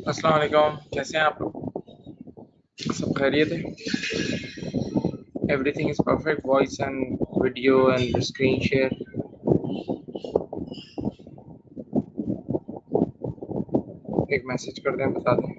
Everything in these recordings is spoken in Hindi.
अस्सलाम वालेकुम, कैसे हैं आप लोग? सब खैरियत है? Everything is perfect, voice and video and screen share. एक मैसेज कर दें, बता दें।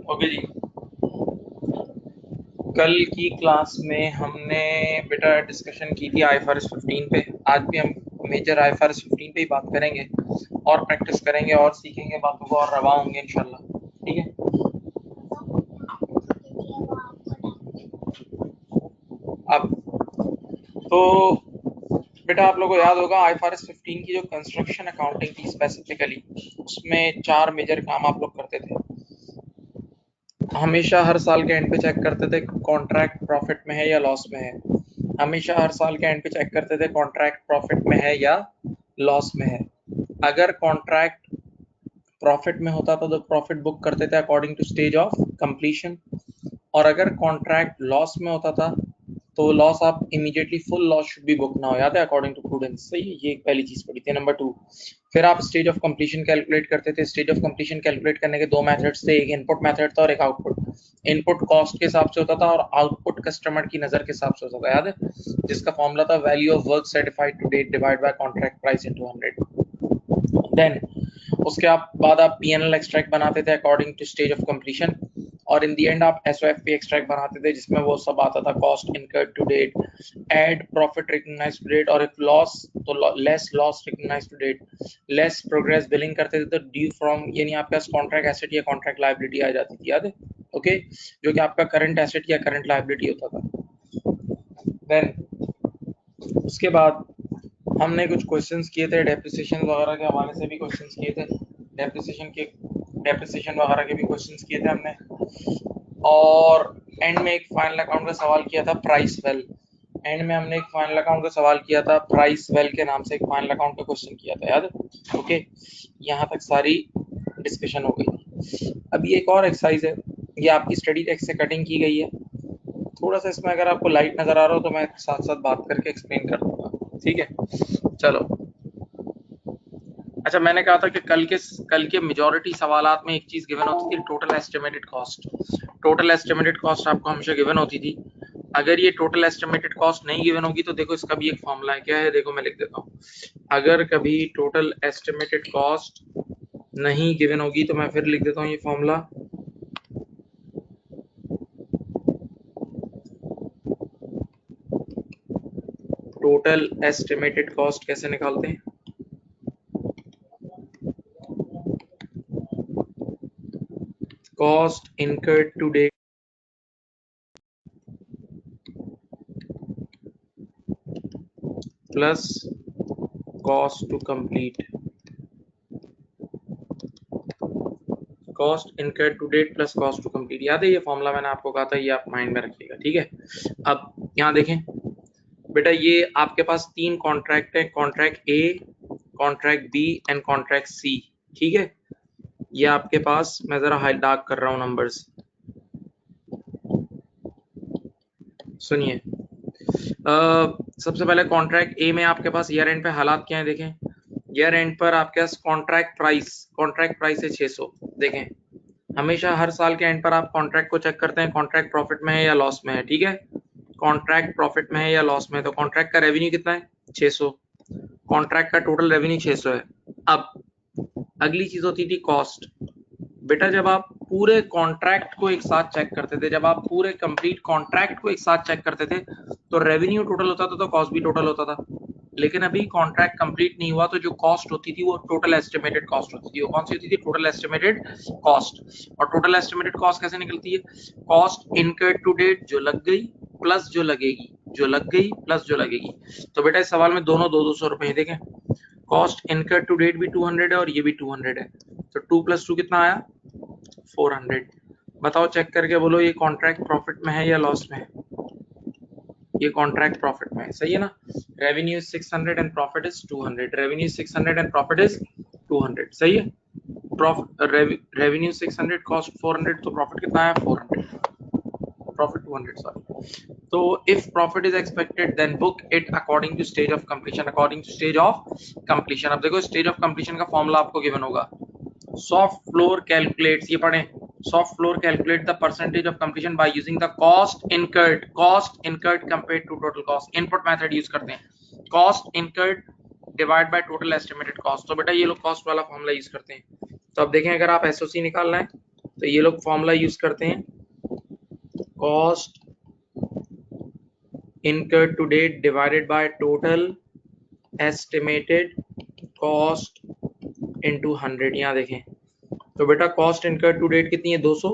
ओके जी। कल की क्लास में हमने बेटा डिस्कशन की थी आईएफआरएस 15 पे। आज भी हम मेजर आईएफआरएस 15 पे ही बात करेंगे और प्रैक्टिस करेंगे और सीखेंगे बातों को और रवा होंगे इंशाल्लाह। ठीक है। अब तो बेटा आप लोगों को याद होगा आईएफआरएस 15 की जो कंस्ट्रक्शन अकाउंटिंग थी स्पेसिफिकली, उसमें 4 मेजर काम आप लोग करते थे। हमेशा हर साल के एंड पे चेक करते थे कॉन्ट्रैक्ट प्रॉफिट में है या लॉस में है। हमेशा हर साल के एंड पे चेक करते थे कॉन्ट्रैक्ट प्रॉफिट में है या लॉस में है। अगर कॉन्ट्रैक्ट प्रॉफिट में होता तो प्रॉफिट बुक करते थे according to stage of completion, और अगर कॉन्ट्रैक्ट लॉस में होता था तो लॉस आप immediately full loss should be book ना हो, याद है, अकॉर्डिंग टू प्रूडेंस। सही है, ये एक पहली चीज पड़ी थी। नंबर 2, फिर आप स्टेज ऑफ कंप्लीशन कैलकुलेट करते थे। स्टेज ऑफ कंप्लीशन कैलकुलेट करने के 2 मेथड्स थे, एक इनपुट मेथड था और एक आउटपुट। इनपुट कॉस्ट के हिसाब से होता था और आउटपुट कस्टमर की नजर के हिसाब से होता था, याद है, जिसका फॉर्मूला था value of work certified to date divide by contract price into 100। Then उसके बाद आप पीएनएल एक्सट्रैक्ट बनाते थे according to stage of completion, और इन द एंड आप एसओएफपी एक्सट्रैक्ट बनाते थे जिसमें वो सब आता था, cost incurred to date, add profit recognised to date, और इफ लॉस तो less loss recognised to date, less progress billing करते थे तो ड्यू फ्रॉम, यानी आपके पास कॉन्ट्रैक्ट एसेट या कॉन्ट्रैक्ट लायबिलिटी आ जाती थी, याद है। ओके, जो कि आपका करंट एसेट या करंट लायबिलिटी होता था। देन उसके बाद हमने कुछ क्वेश्चंस किए थे डेप्रिसिएशन वगैरह के हवाले से भी क्वेश्चंस किए थे। डेप्रिसिएशन वगैरह के भी क्वेश्चंस किए थे हमने, और एंड में एक फाइनल अकाउंट का सवाल किया था प्राइस वेल। एंड में हमने एक फाइनल अकाउंट का सवाल किया था प्राइस वेल के नाम से, एक फाइनल अकाउंट का क्वेश्चन किया था, याद है। ओके, यहाँ तक सारी डिस्कशन हो गई थी। अब ये एक और एक्सरसाइज है, ये आपकी स्टडी टेक्स्ट से कटिंग की गई है। थोड़ा सा इसमें अगर आपको लाइट नजर आ रहा हो तो मैं साथ साथ बात करके एक्सप्लेन कर दूंगा, ठीक है। चलो, अच्छा, मैंने कहा था कि कल के मेजॉरिटी सवालात में एक चीज गिवन होती थी, total estimated cost. Total estimated cost आपको हमेशा गिवन होती थी। अगर ये टोटल एस्टिमेटेड कॉस्ट नहीं गिवन होगी तो देखो इसका भी एक फॉर्मूला है, क्या है देखो मैं लिख देता हूँ। अगर कभी टोटल एस्टिमेटेड कॉस्ट नहीं गिवन होगी तो मैं फिर लिख देता हूँ ये फॉर्मूला। टोटल एस्टिमेटेड कॉस्ट कैसे निकालते हैं? Cost incurred to date plus cost to complete, cost incurred to date plus cost to complete. याद है ये फॉर्मूला मैंने आपको कहा था, ये आप माइंड में रखिएगा, ठीक है। अब यहाँ देखें बेटा, ये आपके पास 3 कॉन्ट्रैक्ट है, contract A, contract B and contract C, ठीक है। ये आपके पास मैं जरा हाई डार्क कर रहा हूँ नंबर्स, सुनिए। सबसे पहले कॉन्ट्रैक्ट ए में आपके पास ईयर एंड पे हालात क्या है देखें। ईयर एंड पर आपके पास कॉन्ट्रैक्ट प्राइस है 600। देखें हमेशा हर साल के एंड पर आप कॉन्ट्रैक्ट को चेक करते हैं, कॉन्ट्रैक्ट प्रॉफिट में है या लॉस में है, ठीक है। कॉन्ट्रैक्ट प्रॉफिट में है या लॉस में है, तो कॉन्ट्रैक्ट का रेवेन्यू कितना है 600, कॉन्ट्रैक्ट का टोटल रेवेन्यू 600 है। अब अगली चीज होती थी कॉस्ट। बेटा जब आप पूरे कॉन्ट्रैक्ट को एक साथ चेक करते थे, जब आप पूरे कंप्लीट कॉन्ट्रैक्ट को एक साथ चेक करते थे, तो रेवेन्यू टोटल होता था तो कॉस्ट भी टोटल होता था। लेकिन अभी कॉन्ट्रैक्ट कंप्लीट नहीं हुआ, तो जो कॉस्ट होती थी वो टोटल एस्टिमेटेड कॉस्ट होती थी। वो कौन सी होती थी? Total estimated cost. और टोटल एस्टिमेटेड कॉस्ट कैसे निकलती है? कॉस्ट इनकर्ड टू डेट जो लग गई प्लस जो लगेगी, जो लग गई प्लस जो लगेगी। तो बेटा इस सवाल में दोनों 200 रुपए देखें, कॉस्ट इनकर्ड टू डेट भी 200 है और ये भी 200 है, तो 2 + 2 कितना आया? 400। बताओ चेक करके बोलो, ये कॉन्ट्रैक्ट प्रॉफिट में है या लॉस में है? ये कॉन्ट्रैक्ट प्रॉफिट में है, सही है ना। Revenue 600 and profit is 200, revenue 600 and profit is 200, सही है। रेवेन्यू 600, कॉस्ट 400, तो प्रॉफिट कितना आया? 400, प्रॉफिट 200, सॉरी। तो if profit is expected then book it according to stage of completion, according to stage of completion. अब देखो स्टेज ऑफ कंप्लीशन का फॉर्मूला आपको गिवन होगा, सॉफ्ट फ्लोर कैलकुलेट्स, ये पढ़ें, soft floor calculate the percentage of completion by using the cost incurred compared to total cost। input method use करते हैं, cost incurred divide by total estimated cost। तो बेटा ये लोग cost वाला फॉर्मूला यूज करते हैं। तो अब देखें अगर आप एसओसी निकालना है तो ये लोग फॉर्मूला यूज करते हैं, cost incurred to date divided by total estimated cost into 100। यहाँ देखें तो बेटा कॉस्ट इनकर्ड टू डेट कितनी है? 200,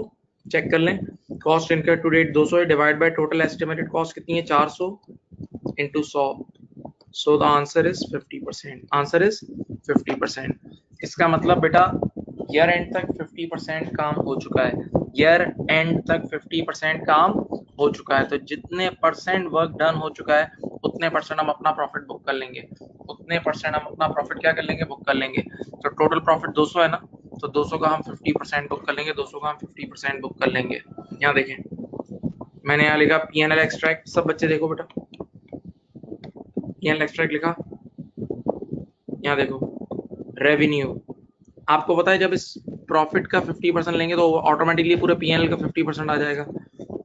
चेक कर लें। कॉस्ट इनकर्ड टू डेट 200 है, divide by total estimated cost कितनी है? 400 into 100। So the answer is 50%। Answer is 50%। इसका मतलब बेटा ईयर एंड तक 50% काम हो चुका है, ईयर एंड तक 50% काम हो चुका है। तो जितने परसेंट वर्क डन हो चुका है उतने परसेंट हम अपना प्रॉफिट बुक कर लेंगे, उतने परसेंट हम अपना प्रॉफिट क्या कर लेंगे? बुक कर लेंगे। तो टोटल प्रॉफिट 200 है ना, तो 200 का हम 50% बुक कर लेंगे, 200 का हम 50% बुक कर लेंगे। यहाँ देखें मैंने यहाँ लिखा P&L एक्सट्रैक्ट, सब बच्चे देखो बेटा, P&L एक्सट्रैक्ट लिखा। यहाँ देखो रेवेन्यू, आपको पता है जब इस प्रॉफिट का 50% लेंगे तो ऑटोमेटिकली पूरे P&L का 50% आ जाएगा।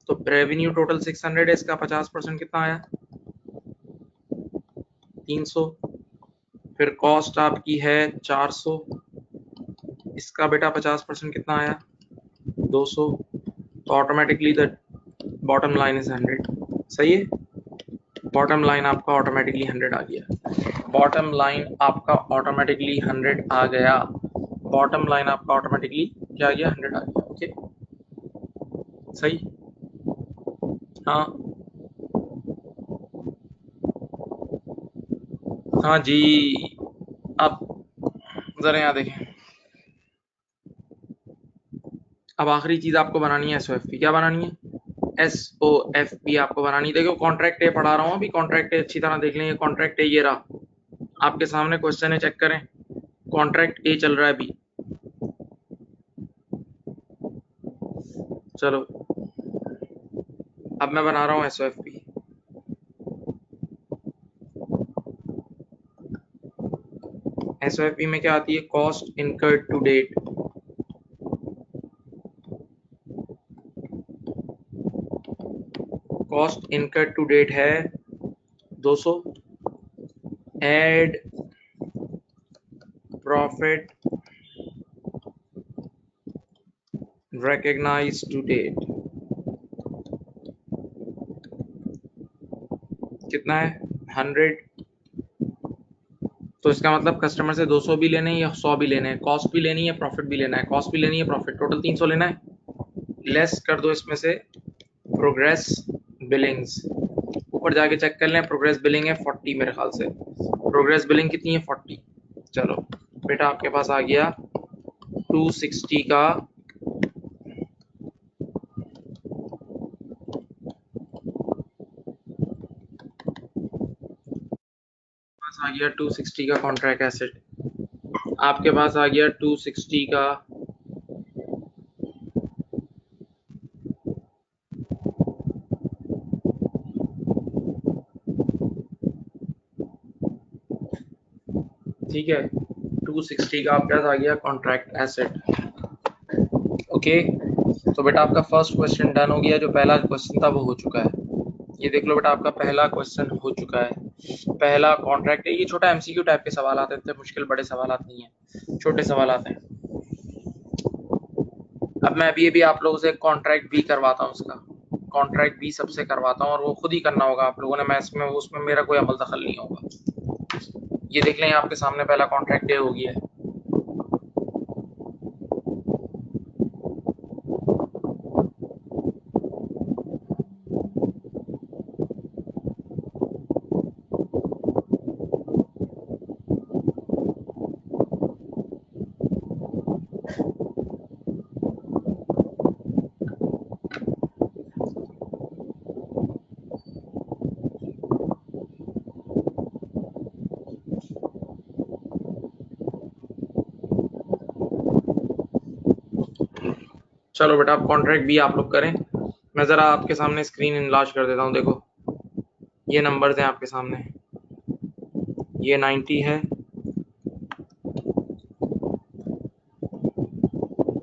तो रेवेन्यू टोटल 600 है, इसका 50% कितना आया? 300। फिर कॉस्ट आपकी है 400, इसका बेटा 50% कितना आया? 200। तो automatically the bottom line is 100, सही है। बॉटम लाइन आपका ऑटोमेटिकली 100 आ गया, बॉटम लाइन आपका ऑटोमेटिकली 100 आ गया, बॉटम लाइन आपका ऑटोमेटिकली क्या आ गया? 100 आ गया। ओके सही, हाँ हाँ जी। अब जरा यहाँ देखें, अब आखिरी चीज आपको बनानी है SOFP। क्या बनानी है? SOFP आपको बनानी है। देखो कॉन्ट्रैक्ट ए पढ़ा रहा हूँ अभी, कॉन्ट्रैक्ट ए अच्छी तरह देख लें। कॉन्ट्रैक्ट ए ये रहा आपके सामने, क्वेश्चन है, चेक करें। कॉन्ट्रैक्ट ए चल रहा है अभी, चलो अब मैं बना रहा हूँ SOFP। SOFP में क्या आती है? Cost incurred to date, cost incurred to date है 200, add profit recognise to date कितना है? 100। तो इसका मतलब कस्टमर से 200 भी लेने हैं या 100 भी लेने हैं, कॉस्ट भी लेनी है प्रॉफिट भी लेना है, कॉस्ट भी लेनी है प्रॉफिट, टोटल 300 लेना है। लेस कर दो इसमें से प्रोग्रेस बिलिंग्स, ऊपर जाके चेक कर लें, प्रोग्रेस बिलिंग है 40 मेरे ख्याल से। प्रोग्रेस बिलिंग कितनी है? 40। चलो बेटा आपके पास आ गया 260 का पास आ गया 260 का कॉन्ट्रैक्ट एसेट, आपके पास आ गया 260 का ठीक है, 260 का आपके पास आ गया कॉन्ट्रैक्ट एसेट। ओके, तो बेटा आपका फर्स्ट क्वेश्चन डन हो गया, जो पहला क्वेश्चन था वो हो चुका है। ये देख लो बेटा आपका पहला क्वेश्चन हो चुका है। पहला कॉन्ट्रैक्ट है, ये छोटा एमसीक्यू टाइप के सवाल आते थे, मुश्किल बड़े सवाल नहीं है, छोटे सवाल आते हैं। अब मैं अभी आप लोगों से कॉन्ट्रैक्ट भी करवाता हूँ, उसका कॉन्ट्रैक्ट भी सबसे करवाता हूँ, और वो खुद ही करना होगा आप लोगों ने, मैं इसमें उसमें मेरा कोई अमल दखल नहीं होगा। ये देख लें आपके सामने पहला कॉन्ट्रैक्ट डे हो गया है। चलो बेटा आप कॉन्ट्रैक्ट भी आप लोग करें, मैं ज़रा आपके सामने स्क्रीन इनलार्ज कर देता हूँ। देखो ये नंबर्स हैं आपके सामने, ये 90 है,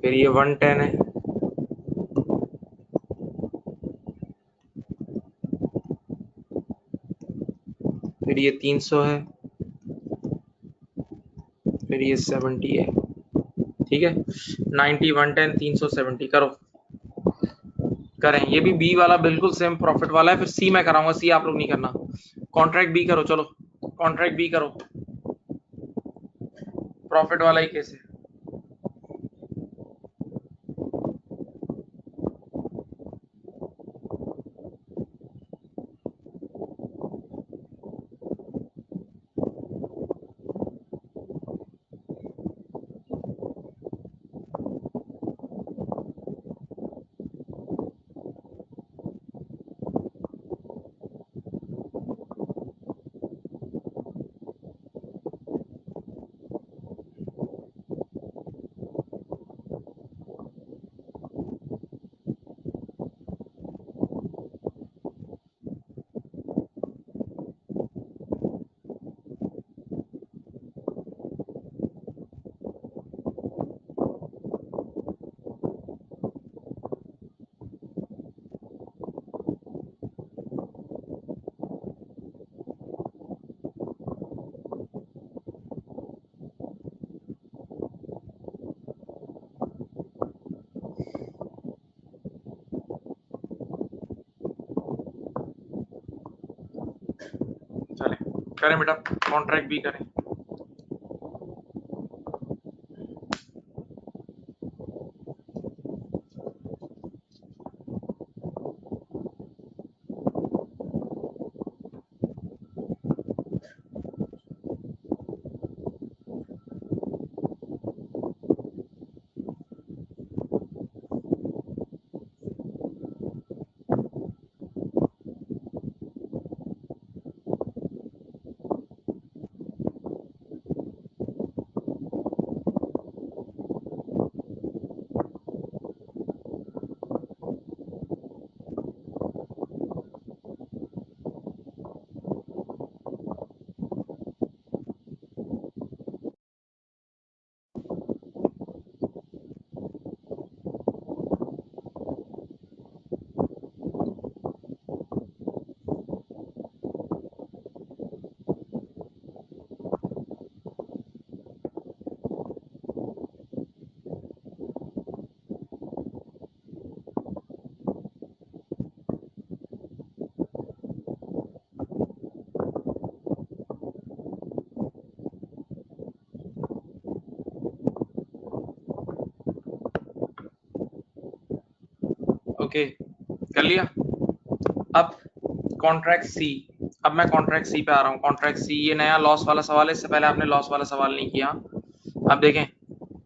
फिर ये 110 है, फिर ये 300 है, फिर ये 70 है। ठीक है, 90 110 300 70 करो, करें। ये भी बी वाला बिल्कुल सेम प्रॉफिट वाला है, फिर सी मैं कराऊंगा, सी आप लोग नहीं करना। कॉन्ट्रैक्ट बी करो, चलो कॉन्ट्रैक्ट बी करो, प्रॉफिट वाला ही केस है। चले करें बेटा, कॉन्ट्रैक्ट बी करें। ओके कर लिया। अब कॉन्ट्रैक्ट सी। अब मैं कॉन्ट्रैक्ट सी पे आ रहा हूँ। कॉन्ट्रैक्ट सी, ये नया लॉस वाला सवाल है, इससे पहले आपने लॉस वाला सवाल नहीं किया। अब देखें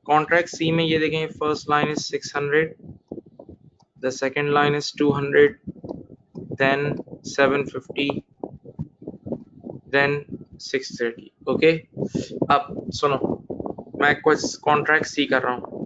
कॉन्ट्रैक्ट सी में, ये देखें first line is 600, the second line is 200, then 750, then 630। Okay, अब सुनो, मैं कुछ कॉन्ट्रैक्ट सी कर रहा हूँ।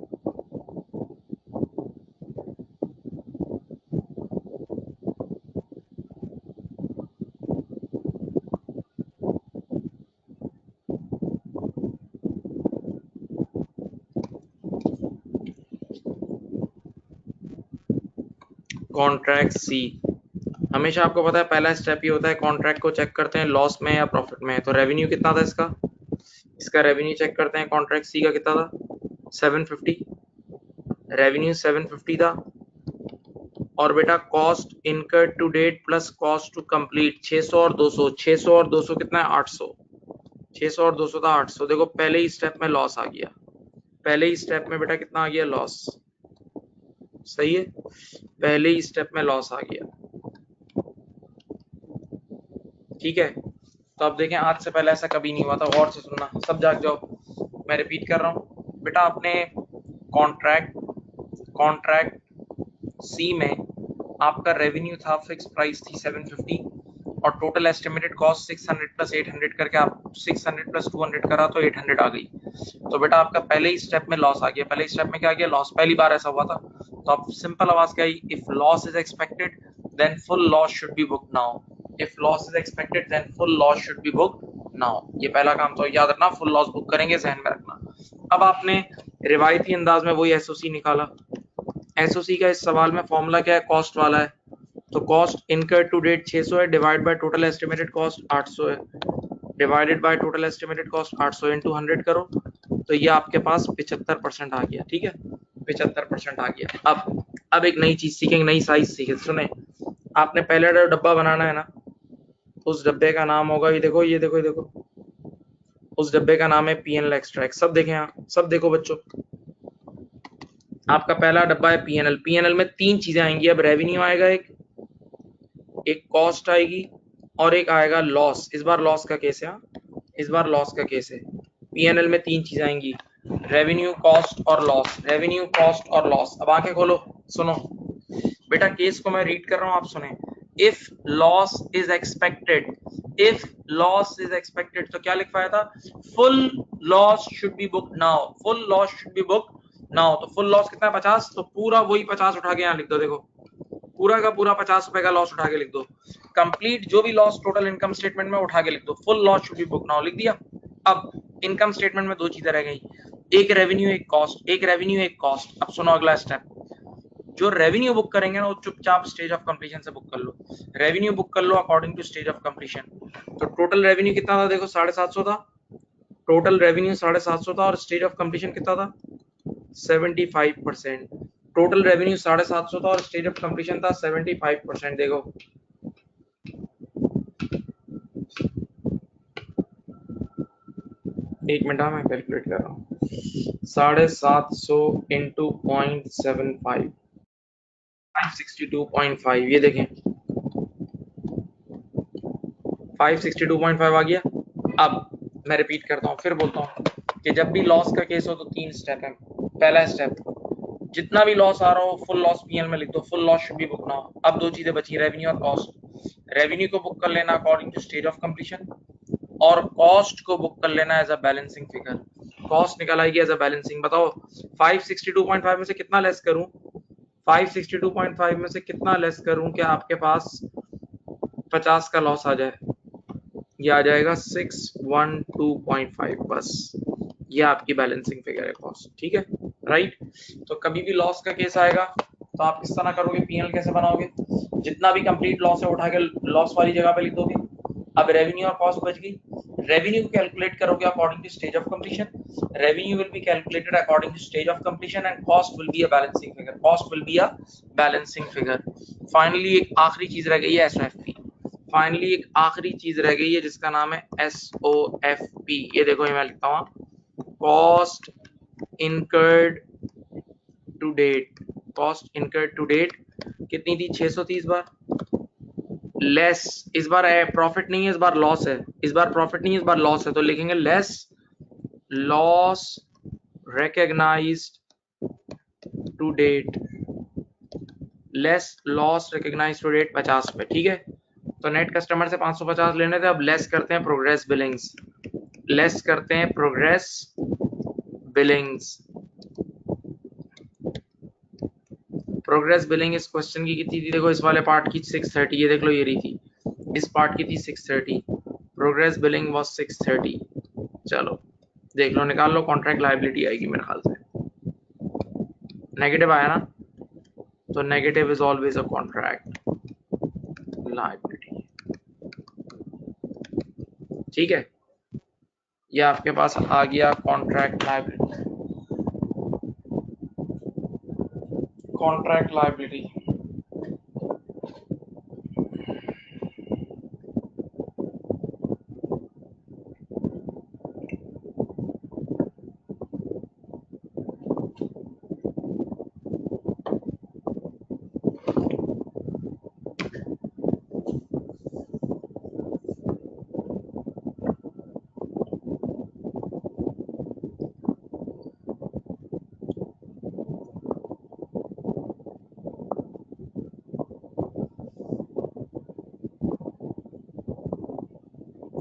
कॉन्ट्रैक्ट सी, हमेशा आपको पता है पहला स्टेप ये होता है, कॉन्ट्रैक्ट को चेक करते हैं लॉस में या प्रॉफिट में है। तो रेवेन्यू कितना था इसका रेवेन्यू चेक करते हैं। कॉन्ट्रैक्ट सी का कितना था? 750। रेवेन्यू 750 था। और बेटा cost incurred to date plus cost to complete 600 और 200, 600 और 200 कितना है? 800। 600 और 200 था 800। देखो पहले ही स्टेप में लॉस आ गया, पहले ही स्टेप में बेटा कितना आ गया? लॉस। सही है, पहले ही स्टेप में लॉस आ गया। ठीक है, तो अब देखें आज से पहले ऐसा कभी नहीं हुआ था। गौर से सुनना, सब जाग जाओ। मैं रिपीट कर रहा हूँ बेटा, आपने कॉन्ट्रैक्ट सी में आपका रेवेन्यू था, फिक्स प्राइस थी 750 और टोटल एस्टिमेटेड कॉस्ट 600 प्लस 800 करके आप 600 प्लस 200 करा तो 800 आ गई। तो बेटा आपका पहले ही स्टेप में लॉस आ गया। पहले स्टेप में क्या आ गया? लॉस। पहली बार ऐसा हुआ था। तो आप सिंपल आवाज क्या आई? If loss is expected then full loss should be booked now. If loss is expected then full loss should be booked now. ये पहला काम तो याद रखना, फुल लॉस बुक करेंगे, ज़हन में रखना। अब आपने रिवायती अंदाज में वही एसओसी निकाला। एसओसी का इस सवाल में फॉर्मूला क्या है? कॉस्ट वाला है। तो कॉस्ट इनकर्ड टू डेट 600 है, divide by total estimated cost 800 है, divided by total estimated cost 800 into 100 करो, तो ये आपके पास 75% आ गया। ठीक है, 75% आ गया। अब एक नई चीज सीखेंगे, नई साइज सीखे। सुने, आपने पहले डब्बा बनाना है ना, उस डब्बे का नाम होगा, ये देखो ये देखो ये देखो, उस डब्बे का नाम है पीएनएल एक्सट्रैक्ट। सब देखें यहाँ, सब देखो बच्चों, आपका पहला डब्बा है पीएनएल। पीएनएल में तीन चीजें आएंगी। अब रेवेन्यू आएगा, एक कॉस्ट आएगी और एक आएगा लॉस। इस बार लॉस का केस है, इस बार लॉस का केस है। पीएनएल में तीन चीजें आएंगी, रेवेन्यू, कॉस्ट और लॉस। रेवेन्यू, कॉस्ट और लॉस। अब आंखें खोलो, सुनो बेटा, केस को मैं रीड कर रहा हूं, आप सुने। If loss is expected, if loss is expected, तो क्या लिख पाया था? Full loss should be book now, full loss should be book now. तो फुल लॉस कितना है? 50। तो पूरा वही 50 उठा के यहाँ लिख दो। देखो पूरा का पूरा 50 रुपए का लॉस उठा के लिख दो। कंप्लीट जो भी लॉस टोटल इनकम स्टेटमेंट में उठा के लिख दो। Full loss should be book now लिख दिया। अब इनकम स्टेटमेंट में दो चीजें रह गई, एक रेवेन्यू एक कॉस्ट, एक रेवेन्यू एक कॉस्ट। अब सुनो अगला स्टेप, जो रेवेन्यू बुक करेंगे ना वो चुपचाप स्टेज ऑफ कंप्लीशन से बुक कर लो। रेवेन्यू बुक कर लो according to stage of completion. तो टोटल रेवेन्यू कितना था? देखो 750 था, टोटल रेवेन्यू 750 था और स्टेज ऑफ कंप्लीशन कितना था? 75%। टोटल रेवेन्यू 750 था और स्टेज ऑफ कंप्लीशन था 75%। देखो एक मिनट, मैं कैलकुलेट कर रहा हूँ। 750 इंटू 0.75, 562.5। ये देखें 562.5 आ गया। अब मैं रिपीट करता हूँ, फिर बोलता हूँ कि जब भी लॉस का केस हो तो तीन स्टेप है। पहला स्टेप, जितना भी लॉस आ रहा हो फुल लॉस पीएल में लिख दो, full loss should be book now. अब दो चीजें बची, रेवेन्यू और कॉस्ट। रेवेन्यू को बुक कर लेना according to stage of completion और कॉस्ट को बुक कर लेना as a balancing figure. Cost निकल आएगी एज अ बैलेंसिंग। बताओ 562.5 में से कितना लेस करूं? 562.5 में से कितना लेस करूं कि आपके पास 50 का लॉस आ जाए? ये आ जाएगा 612.5। बस ये आपकी बैलेंसिंग फिगर है कॉस्ट। ठीक है, राइट। तो कभी भी लॉस का केस आएगा तो आप किस तरह करोगे? पीएनएल कैसे बनाओगे? जितना भी कंप्लीट लॉस है उठा के लॉस वाली जगह पे लिख दोगे। अब रेवेन्यू और कॉस्ट बच गई। रेवेन्यू को कैलकुलेट करोगे according to stage of completion, revenue will be calculated according to stage of completion and cost will be a balancing figure, cost will be a balancing figure. Finally एक आखिरी चीज रह गई है, एसओएफपी। फाइनली एक आखिरी चीज रह गई है जिसका नाम है एसओएफपी। ये देखो ये मैं लिखता हूँ, cost incurred to date. Cost incurred to date कितनी थी? 630 बार। लेस, इस बार प्रॉफिट नहीं है, इस बार लॉस है, इस बार प्रॉफिट नहीं है, इस बार लॉस है, तो लिखेंगे less loss recognised to date, less loss recognised to date 50 पे, ठीक है। तो नेट कस्टमर से 550 लेने थे, अब लेस करते हैं प्रोग्रेस बिलिंग्स, लेस करते हैं प्रोग्रेस बिलिंग्स। प्रोग्रेस बिलिंग इस क्वेश्चन की कितनी थी, देखो इस वाले पार्ट की 630, ये देख लो ये रही थी, इस पार्ट की थी 630, प्रोग्रेस बिलिंग वाज 630। चलो देख लो, निकाल लो, कॉन्ट्रैक्ट लायबिलिटी आएगी मेरे ख्याल से, नेगेटिव आया ना, तो negative is always a contract liability, ठीक है। ये आपके पास आ गया contract liability, contract liability.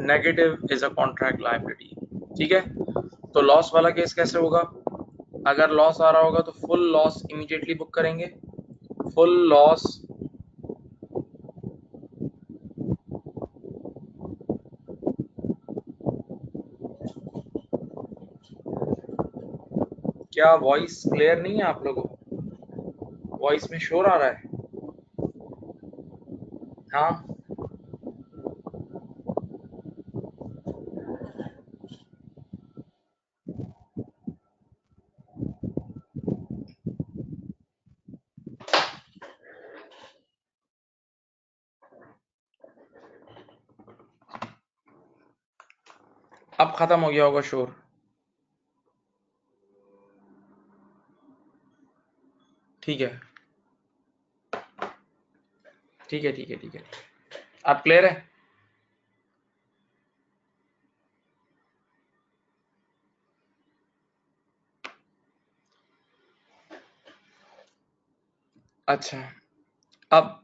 Negative is a contract liability, ठीक है। तो लॉस वाला केस कैसे होगा, अगर लॉस आ रहा होगा तो फुल लॉस इमीडिएटली बुक करेंगे, फुल लॉस क्या वॉइस क्लियर नहीं है आप लोगों को, वॉइस में शोर आ रहा है, हाँ। अब खत्म हो गया होगा शोर, ठीक है ठीक है ठीक है ठीक है, आप क्लियर है। अच्छा, अब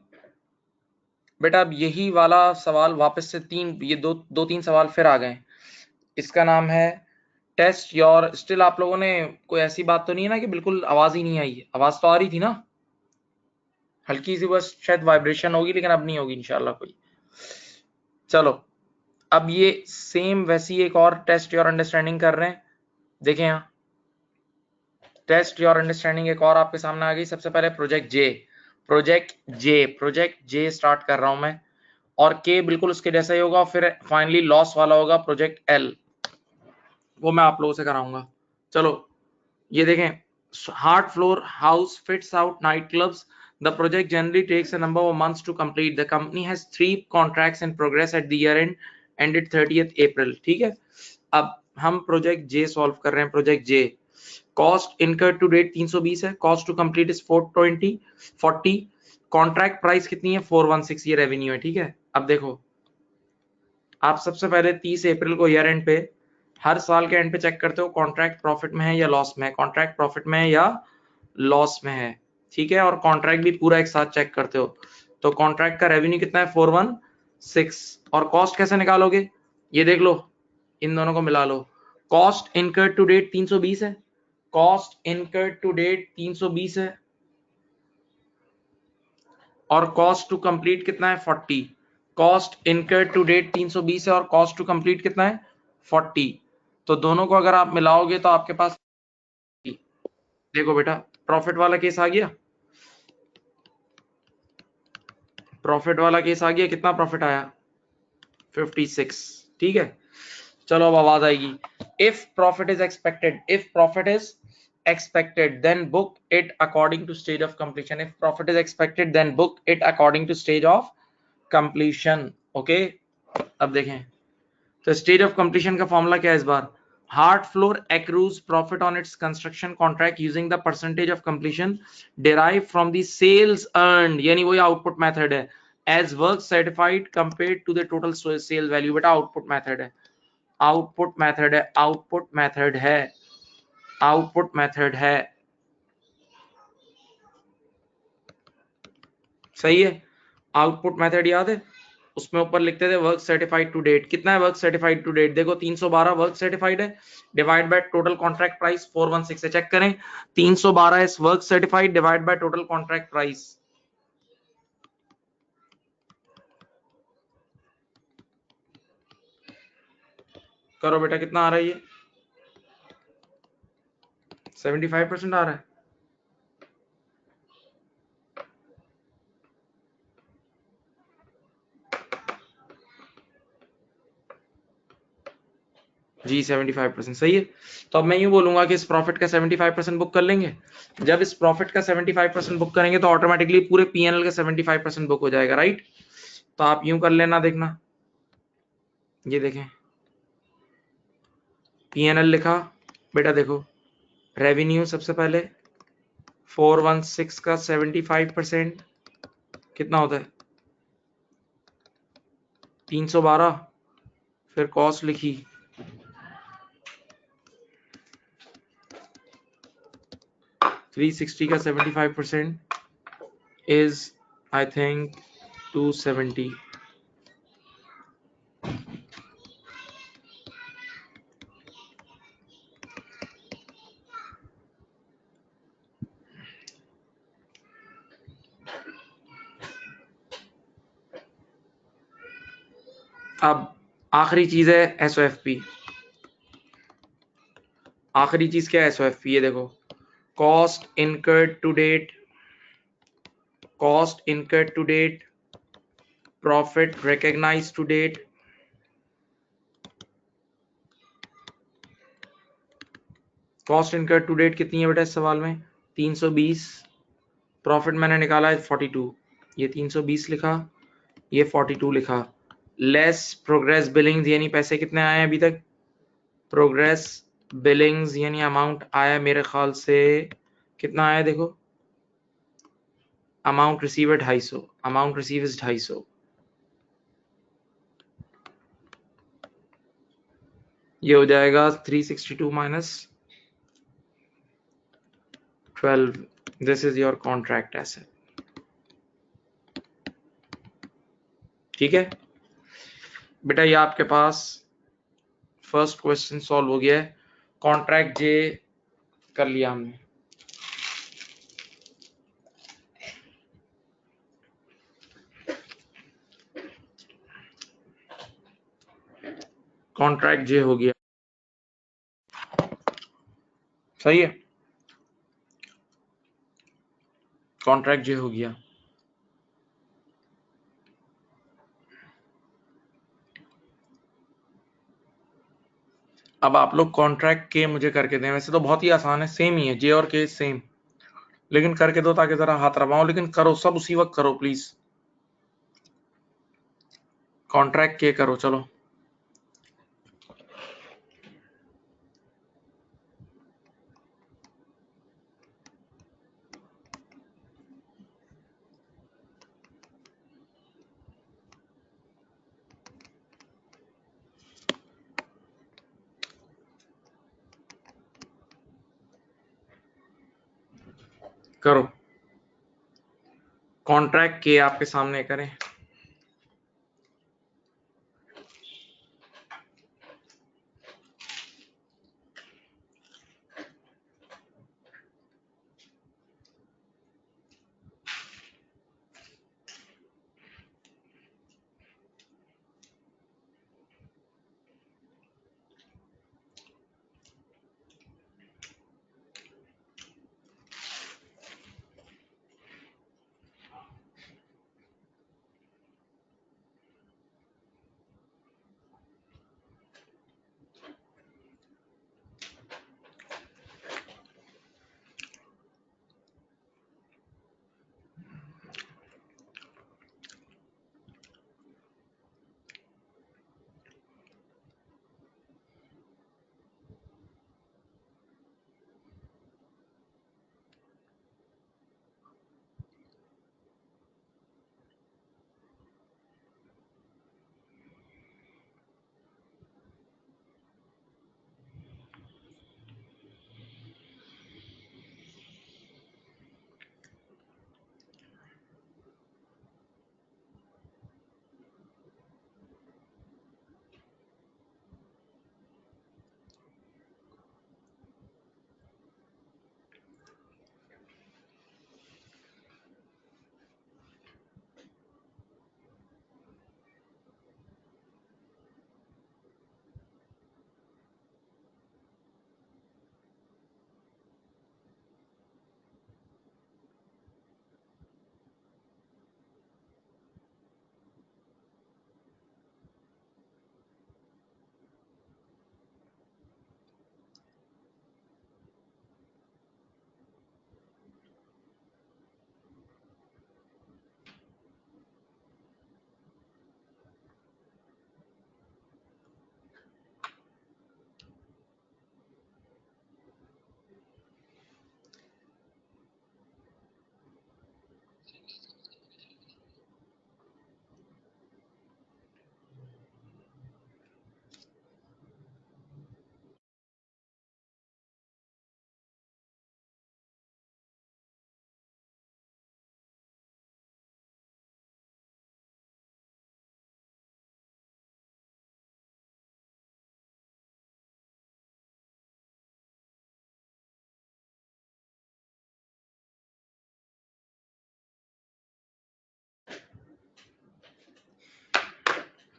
बेटा अब यही वाला सवाल वापस से ये दो तीन सवाल फिर आ गए, इसका नाम है टेस्ट योर, स्टिल आप लोगों ने कोई ऐसी बात तो नहीं है ना कि बिल्कुल आवाज ही नहीं आई, आवाज तो आ रही थी ना, हल्की सी बस शायद वाइब्रेशन होगी, लेकिन अब नहीं होगी इंशाल्लाह कोई। चलो अब ये सेम वैसी एक और टेस्ट योर अंडरस्टैंडिंग कर रहे हैं, देखें यहाँ टेस्ट योर अंडरस्टैंडिंग एक और आपके सामने आ गई। सबसे पहले प्रोजेक्ट जे, प्रोजेक्ट जे स्टार्ट कर रहा हूं मैं, और के बिल्कुल उसके जैसा ही होगा, फिर फाइनली लॉस वाला होगा प्रोजेक्ट एल, वो मैं आप लोगों से कराऊंगा। चलो ये देखें, hard floor house fits out night clubs, the project generally takes a number of months to complete, the company has 3 contracts in progress at the year end ended 30th April, ठीक है। अब हम प्रोजेक्ट जे सॉल्व कर रहे हैं, project J, cost incurred to date 320 है, cost to complete is 440, contract price कितनी है 416, ये रेवेन्यू है, ठीक है। अब देखो आप सबसे पहले 30 अप्रैल को ईयर एंड पे, हर साल के एंड पे चेक करते हो कॉन्ट्रैक्ट प्रॉफिट में है या लॉस में है, कॉन्ट्रैक्ट प्रॉफिट में है या लॉस में है, ठीक है। और कॉन्ट्रैक्ट भी पूरा एक साथ चेक करते हो, तो कॉन्ट्रैक्ट का रेवेन्यू कितना है 416, और कॉस्ट कैसे निकालोगे, ये देख लो, इन दोनों को मिला लो, कॉस्ट इनकर्ड टू डेट 320 है, कॉस्ट इनकर्ड टू डेट 320 है, और कॉस्ट टू कंप्लीट कितना है 40, कॉस्ट इनकर्ड टू डेट 320 है और कॉस्ट टू कंप्लीट कितना है 40, तो दोनों को अगर आप मिलाओगे तो आपके पास, देखो बेटा प्रॉफिट वाला केस आ गया, प्रॉफिट वाला केस आ गया, कितना प्रॉफिट आया 56, ठीक है। चलो अब आवाज आएगी, if profit is expected, if profit is expected then book it according to stage of completion, if profit is expected then book it according to stage of completion, okay। अब देखें तो स्टेज ऑफ कंप्लीशन का फॉर्मूला क्या है इस बार, hard floor accrues profit on its construction contract using the percentage of completion derived from the sales earned, यानी वही आउटपुट मेथड है, as work certified compared to the total sale value. बेटा आउटपुट मेथड है, आउटपुट मेथड है, आउटपुट मेथड है, आउटपुट मेथड है। सही है, आउटपुट मेथड याद है, उसमें ऊपर लिखते थे वर्क सर्टिफाइड टू डेट। कितना है वर्क सर्टिफाइड टू डेट? देखो 312 वर्क सर्टिफाइड है, divide by total contract price 416 है। चेक करें, 312 is work certified divide by total contract price. करो बेटा, कितना आ रहा है ये? 75% आ रहा है। जी 75% सही है। तो अब मैं यूं बोलूंगा कि इस प्रॉफिट का 75% बुक कर लेंगे। जब इस प्रॉफिट का 75% बुक करेंगे तो ऑटोमेटिकली पूरे पीएनएल का 75% बुक हो जाएगा, राइट? तो आप यूं कर लेना, देखना, ये देखें, पीएनएल लिखा बेटा, देखो रेवेन्यू सबसे पहले 416 का 75% कितना होता है? 312। फिर कॉस्ट लिखी, थ्री सिक्सटी का 75% इज आई थिंक 270। अब आखिरी चीज है एसओएफपी। आखिरी चीज क्या है? एसओएफपी। ये देखो, cost incurred to date, cost incurred to date, profit recognised to date, cost incurred to date कितनी है बेटा इस सवाल में? 320। प्रॉफिट मैंने निकाला है 42, ये 320 लिखा, ये 42 लिखा, लेस प्रोग्रेस बिलिंग्स यानी पैसे कितने आए हैं अभी तक? प्रोग्रेस बिलिंग्स यानी अमाउंट आया मेरे ख्याल से कितना आया देखो, अमाउंट रिसीव है 250, अमाउंट रिसीव इज 250। ये हो जाएगा 362 minus 12, this is your contract asset. ठीक है बेटा, ये आपके पास फर्स्ट क्वेश्चन सॉल्व हो गया है। कॉन्ट्रैक्ट जे कर लिया हमने। कॉन्ट्रैक्ट जे हो गया, सही है, कॉन्ट्रैक्ट जे हो गया। अब आप लोग कॉन्ट्रैक्ट के मुझे करके दें, वैसे तो बहुत ही आसान है, सेम ही है, जे और के सेम, लेकिन करके दो ताकि जरा हाथ रवाओ, लेकिन करो सब उसी वक्त करो प्लीज। कॉन्ट्रैक्ट के करो, चलो। करो, कॉन्ट्रैक्ट के आपके सामने करें।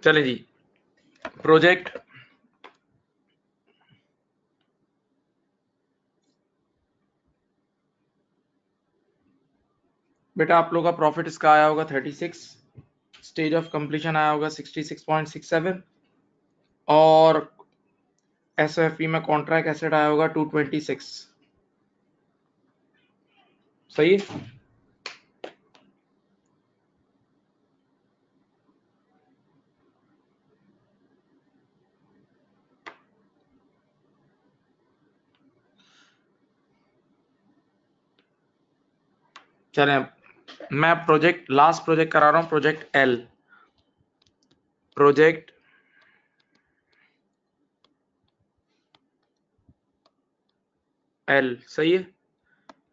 चले जी, प्रोजेक्ट बेटा आप लोग का प्रॉफिट इसका आया होगा 36, स्टेज ऑफ कंप्लीशन आया होगा 66.67 और एसओएफई में कॉन्ट्रैक्ट एसेट आया होगा 226। सही है। चलें मैं प्रोजेक्ट लास्ट प्रोजेक्ट करा रहा हूं, प्रोजेक्ट एल। प्रोजेक्ट एल सही है।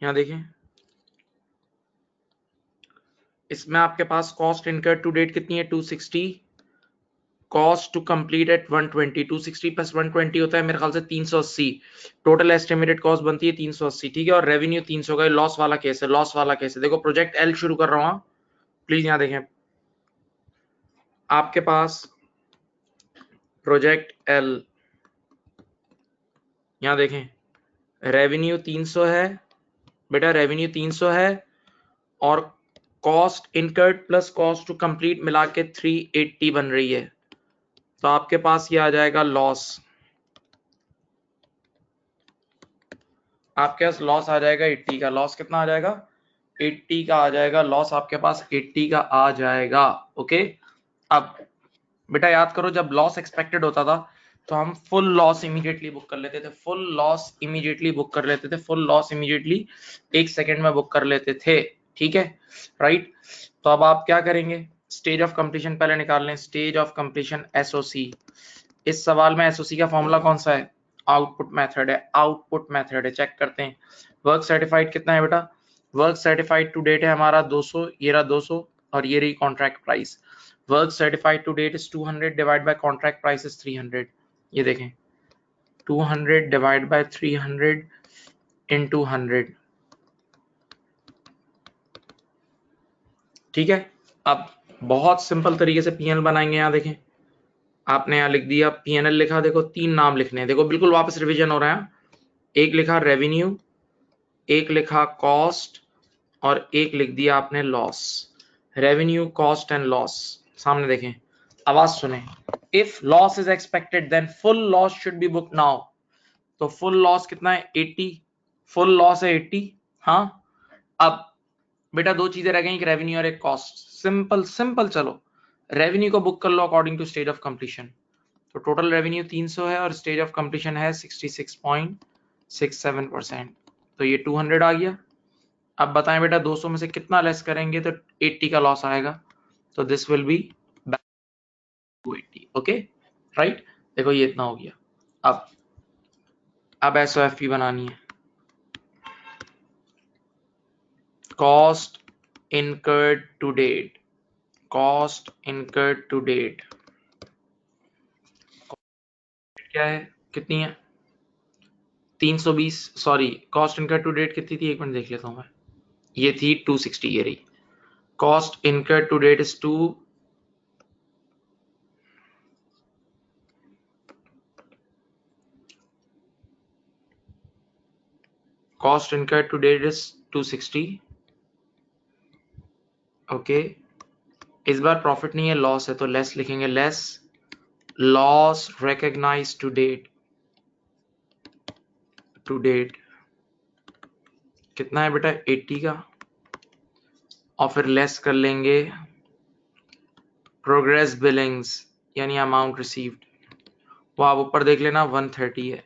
यहां देखें, इसमें आपके पास कॉस्ट इनकर्ड टू डेट कितनी है 260, cost to complete at 120, 260 plus 120 होता है मेरे ख्याल से 380, टोटल एस्टिमेटेड कॉस्ट बनती है 380, ठीक है। और रेवेन्यू 300 का लॉस वाला केस है, लॉस वाला केस है। देखो प्रोजेक्ट एल शुरू कर रहा हूं, प्लीज यहां देखें आपके पास प्रोजेक्ट एल, यहां देखें रेवेन्यू 300 है बेटा, रेवेन्यू 300 है और cost incurred plus cost to complete मिला के 380 बन रही है। तो आपके पास ये आ जाएगा लॉस, आपके पास लॉस आ जाएगा 80 का। लॉस कितना आ जाएगा 80 का आ जाएगा लॉस, आपके पास 80 का आ जाएगा। ओके, अब बेटा याद करो जब लॉस एक्सपेक्टेड होता था तो हम फुल लॉस इमीडिएटली बुक कर लेते थे, फुल लॉस इमीडिएटली बुक कर लेते थे, फुल लॉस इमीडिएटली 1 सेकंड में बुक कर लेते थे, ठीक है राइट। तो अब आप क्या करेंगे, स्टेज ऑफ कंप्लीशन पहले निकाल लें, स्टेज ऑफ कंप्लीशन एसओसी। इस सवाल में एसओसी का फॉर्मूला कौन सा है, आउटपुट मेथड है, आउटपुट मेथड है। चेक करते हैं वर्क सर्टिफाइड कितना है बेटा, वर्क सर्टिफाइड टू डेट है हमारा 200, ये रहा 200 और ये रही contract price. Work certified to date is 200 divide by contract price is 300, ये देखें 200 डिवाइड बाय 300 इनटू 100, ठीक है। अब बहुत सिंपल तरीके से पीएनएल बनाएंगे, यहाँ देखें आपने यहाँ लिख दिया पीएनएल लिखा, देखो 3 नाम लिखने हैं, देखो बिल्कुल वापस रिवीजन हो रहा है। एक लिखा रेवेन्यू, एक लिखा कॉस्ट और एक लिख दिया आपने loss. Revenue cost and loss सामने देखें, आवाज सुने। If loss is expected then full loss should be book now. तो फुल लॉस कितना है 80, फुल लॉस है 80। हाँ, अब बेटा दो चीजें रह गई, एक रेवेन्यू और एक कॉस्ट। सिंपल सिंपल, चलो रेवेन्यू को बुक कर लो according to stage of completion. तो टोटल रेवेन्यू 300 है और स्टेज ऑफ कंप्लीशन है 66.67%, तो ये 200 आ गया। अब बताएं बेटा 200 में से कितना लेस करेंगे तो 80 का लॉस आएगा, तो this will be 280। Okay right, देखो ये इतना हो गया। अब एसओएफपी बनानी है, cost incurred to date, cost incurred to date क्या है, कितनी है 320, sorry cost incurred to date कितनी थी, एक मिनट देख लेता हूं मैं, ये थी 260, ये रही cost incurred to date is 2, cost incurred to date is 260। Okay, इस बार प्रॉफिट नहीं है लॉस है, तो लेस लिखेंगे, less loss recognise to date, to date कितना है बेटा 80 का, और फिर लेस कर लेंगे प्रोग्रेस बिलिंग्स यानी अमाउंट रिसीव्ड, वो आप ऊपर देख लेना 130 है,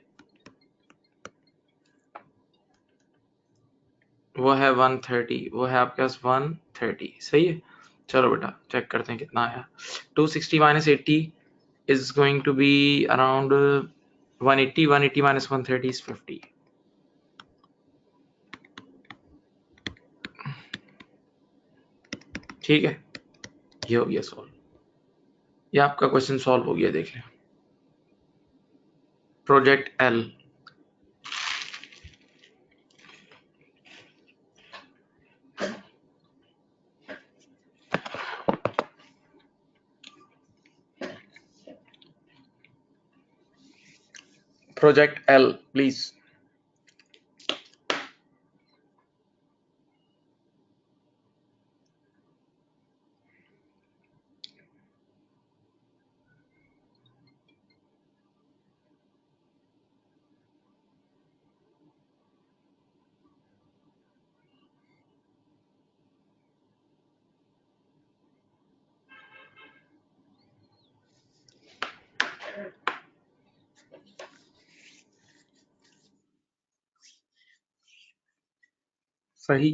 वो है 130, वो है आपके पास 130, सही है। चलो बेटा चेक करते हैं कितना आया, 260 minus 80 is going to be around 180, 180 minus 130 is 50। ठीक है, ये हो गया सॉल्व, ये आपका क्वेश्चन सॉल्व हो गया, देख लें project L. Project L please. सही।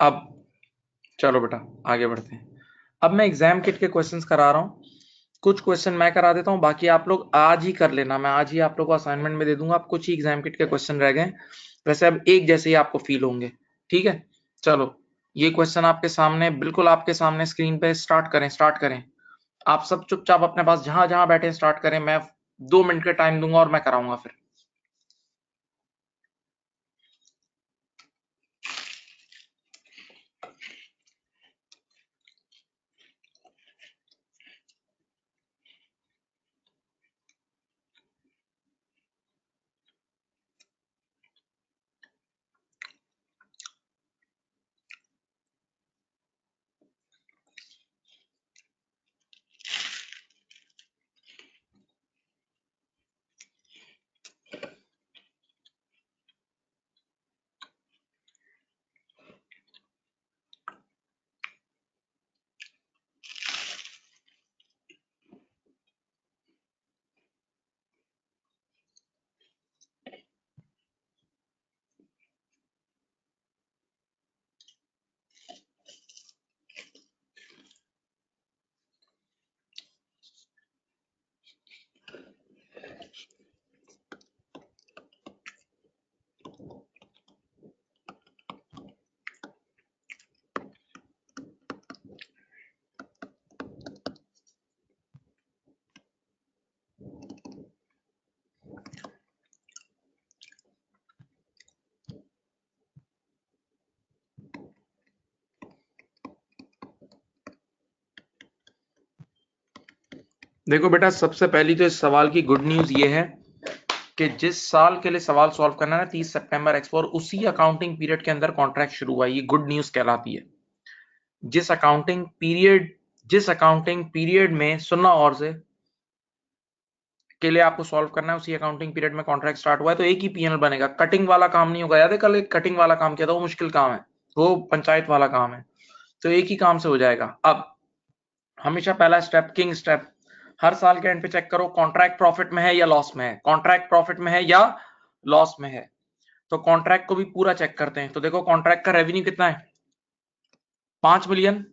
अब चलो बेटा आगे बढ़ते हैं। अब मैं एग्जाम किट के क्वेश्चंस करा रहा हूँ, कुछ क्वेश्चन मैं करा देता हूँ, बाकी आप लोग आज ही कर लेना। मैं आज ही आप लोग को असाइनमेंट में दे दूंगा। आप कुछ ही एग्जाम किट के क्वेश्चन रह गए, वैसे अब एक जैसे ही आपको फील होंगे। ठीक है, चलो ये क्वेश्चन आपके सामने, बिल्कुल आपके सामने स्क्रीन पे। स्टार्ट करें। आप सब चुपचाप अपने पास जहां जहां बैठे स्टार्ट करें। मैं 2 मिनट का टाइम दूंगा और मैं कराऊंगा फिर। देखो बेटा, सबसे पहली तो इस सवाल की गुड न्यूज ये है कि जिस साल के लिए सवाल सॉल्व करना है ना, 30 सितंबर एक्सपोर, उसी अकाउंटिंग पीरियड के अंदर कॉन्ट्रैक्ट शुरू हुआ। ये गुड न्यूज कहलाती है। जिस अकाउंटिंग पीरियड में, सुनना और से, के लिए आपको सॉल्व करना है, उसी अकाउंटिंग पीरियड में कॉन्ट्रैक्ट स्टार्ट हुआ है, तो एक ही पीएनएल बनेगा। कटिंग वाला काम नहीं होगा। याद है कल एक कटिंग वाला काम किया था, वो मुश्किल काम है, वो पंचायत वाला काम है। तो एक ही काम से हो जाएगा। अब हमेशा पहला स्टेप, किंग स्टेप, हर साल के एंड पे चेक करो कॉन्ट्रैक्ट प्रॉफिट में है या लॉस में है। कॉन्ट्रैक्ट प्रॉफिट में है या लॉस में है। तो कॉन्ट्रैक्ट को भी पूरा चेक करते हैं। तो देखो कॉन्ट्रैक्ट का रेवेन्यू कितना है, 5 मिलियन।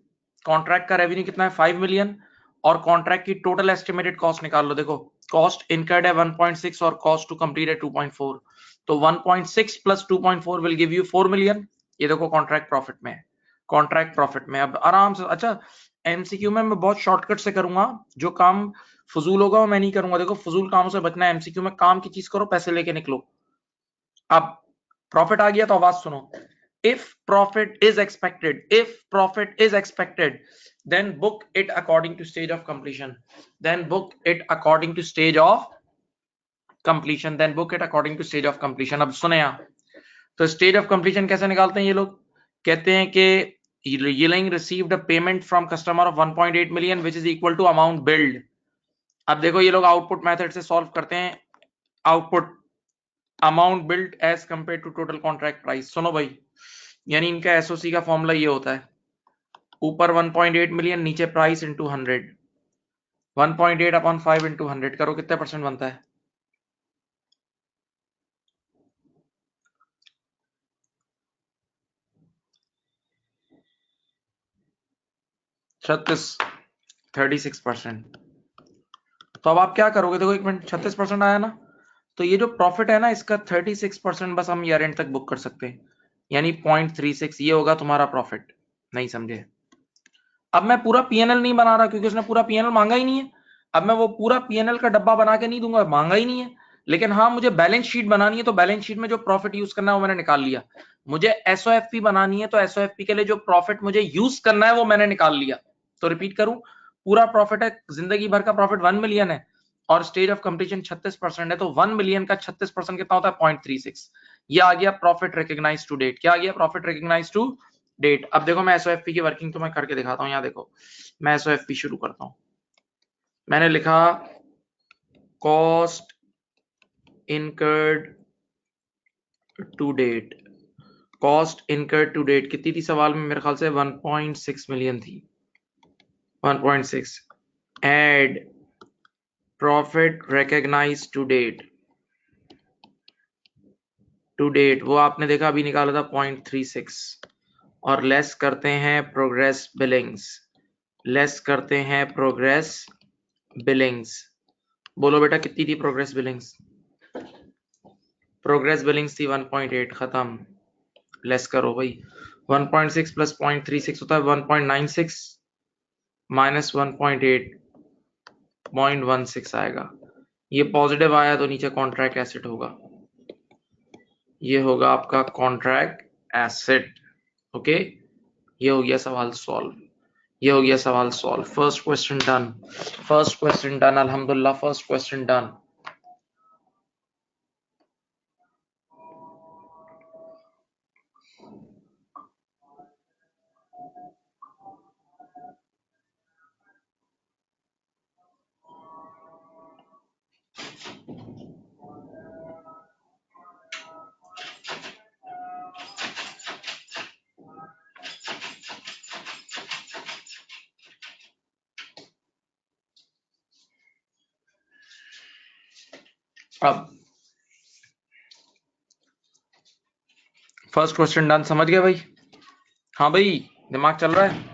कॉन्ट्रैक्ट का रेवेन्यू कितना है, 5 मिलियन। और कॉन्ट्रैक्ट की टोटल एस्टिमेटेड कॉस्ट निकाल लो। देखो कॉस्ट इनकर्ड है 1.6 और कॉस्ट टू कंप्लीट है 2.4। तो 1.6 plus 2.4 will give you 4 million. ये देखो कॉन्ट्रैक्ट प्रॉफिट में है। कॉन्ट्रैक्ट प्रॉफिट में अब आराम से, अच्छा एमसीक्यू में मैं बहुत शॉर्टकट से करूंगा। जो काम फजूल होगा वो मैं नहीं करूंगा। देखो फजूल कामों से बचना है। एमसीक्यू में काम की चीज करो, पैसे लेके निकलो। अब प्रॉफिट आ गया तो आवाज सुनो। if profit is expected, then book it according to stage of completion. then book it according to stage of completion. अब सुने आप, तो स्टेज ऑफ कंप्लीशन कैसे निकालते हैं ये लोग? कहते हैं कि yielding received a payment from customer of 1.8 million which is equal to amount billed. अब देखो ये लोग आउटपुट मेथड से सॉल्व करते हैं। Output amount billed as compare to total contract price. सुनो भाई, यानी इनका एसओसी का फॉर्मूला ये होता है, ऊपर 1.8 मिलियन, नीचे प्राइस इंटू 100। 1.8 अपॉन 5 इंटू 100 करो, कितने परसेंट बनता है? 36% तो अब आप क्या करोगे? देखो एक मिनट, 36% आया ना, तो ये जो प्रॉफिट है ना इसका 36% बस हम ईयर एंड तक बुक कर सकते हैं, यानी 0.36 ये होगा तुम्हारा प्रॉफिट। नहीं समझे? अब मैं पूरा पीएनएल नहीं बना रहा क्योंकि उसने पूरा पीएनएल मांगा ही नहीं है। अब मैं वो पूरा पीएनएल का डब्बा बना के नहीं दूंगा, मांगा ही नहीं है। लेकिन हाँ मुझे बैलेंस शीट बनानी है तो बैलेंस शीट में जो प्रॉफिट यूज करना है वो मैंने निकाल लिया। मुझे एसओएफपी बनानी है तो एसओएफपी के लिए जो प्रॉफिट मुझे यूज करना है वो मैंने निकाल लिया। तो रिपीट करूं, पूरा प्रॉफिट है, जिंदगी भर का प्रॉफिट 1 मिलियन है और स्टेज ऑफ कंप्लीशन 36% है, तो 1 मिलियन का 36% कितना होता है? 0.36। ये आ गया प्रॉफिट रिकॉग्नाइज टू डेट। क्या आ गया? Profit recognise to date. अब देखो मैं एसओएफपी की वर्किंग तो मैं करके दिखाता हूं। यहाँ देखो मैं एसओएफपी शुरू करता हूं। मैंने लिखा cost incurred to date. Cost incurred to date कितनी थी सवाल में? मेरे ख्याल से 1.6 मिलियन थी। 1.6 add profit recognise to date वो आपने देखा अभी निकाला था 0.36 और लेस करते हैं प्रोग्रेस बिलिंग्स। लेस करते हैं प्रोग्रेस बिलिंग्स। बोलो बेटा कितनी थी प्रोग्रेस बिलिंग्स? प्रोग्रेस बिलिंग्स थी 1.8। खत्म। लेस करो भाई, 1.6 प्लस 0.36 होता है 1.96 माइनस 1.8 0.16 आएगा। ये पॉजिटिव आया तो नीचे कॉन्ट्रैक्ट एसेट होगा, ये होगा आपका कॉन्ट्रैक्ट एसेट। ओके, ये हो गया सवाल सॉल्व। ये हो गया सवाल solve. First question done. First question done, अल्हम्दुलिल्लाह फर्स्ट क्वेश्चन डन। अब फर्स्ट क्वेश्चन डन, समझ गए भाई? हाँ भाई, दिमाग चल रहा है?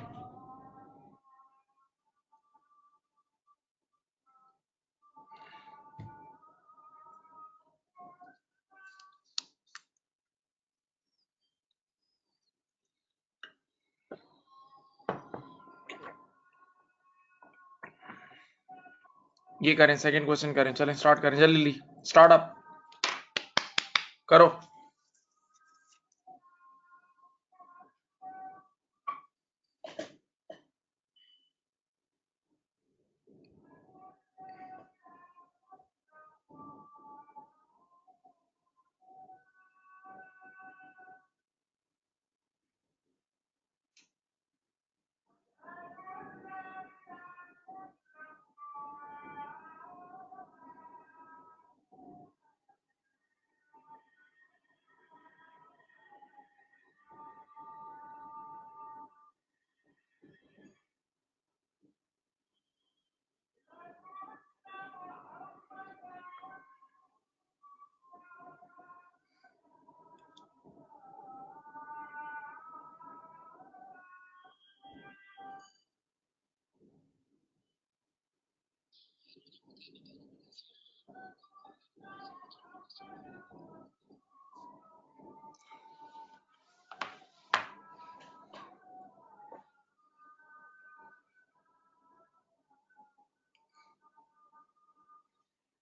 ये करें, सेकंड क्वेश्चन करें, चलें स्टार्ट करें जल्दी। स्टार्ट अप करो।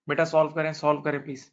बेटा सॉल्व करें प्लीज।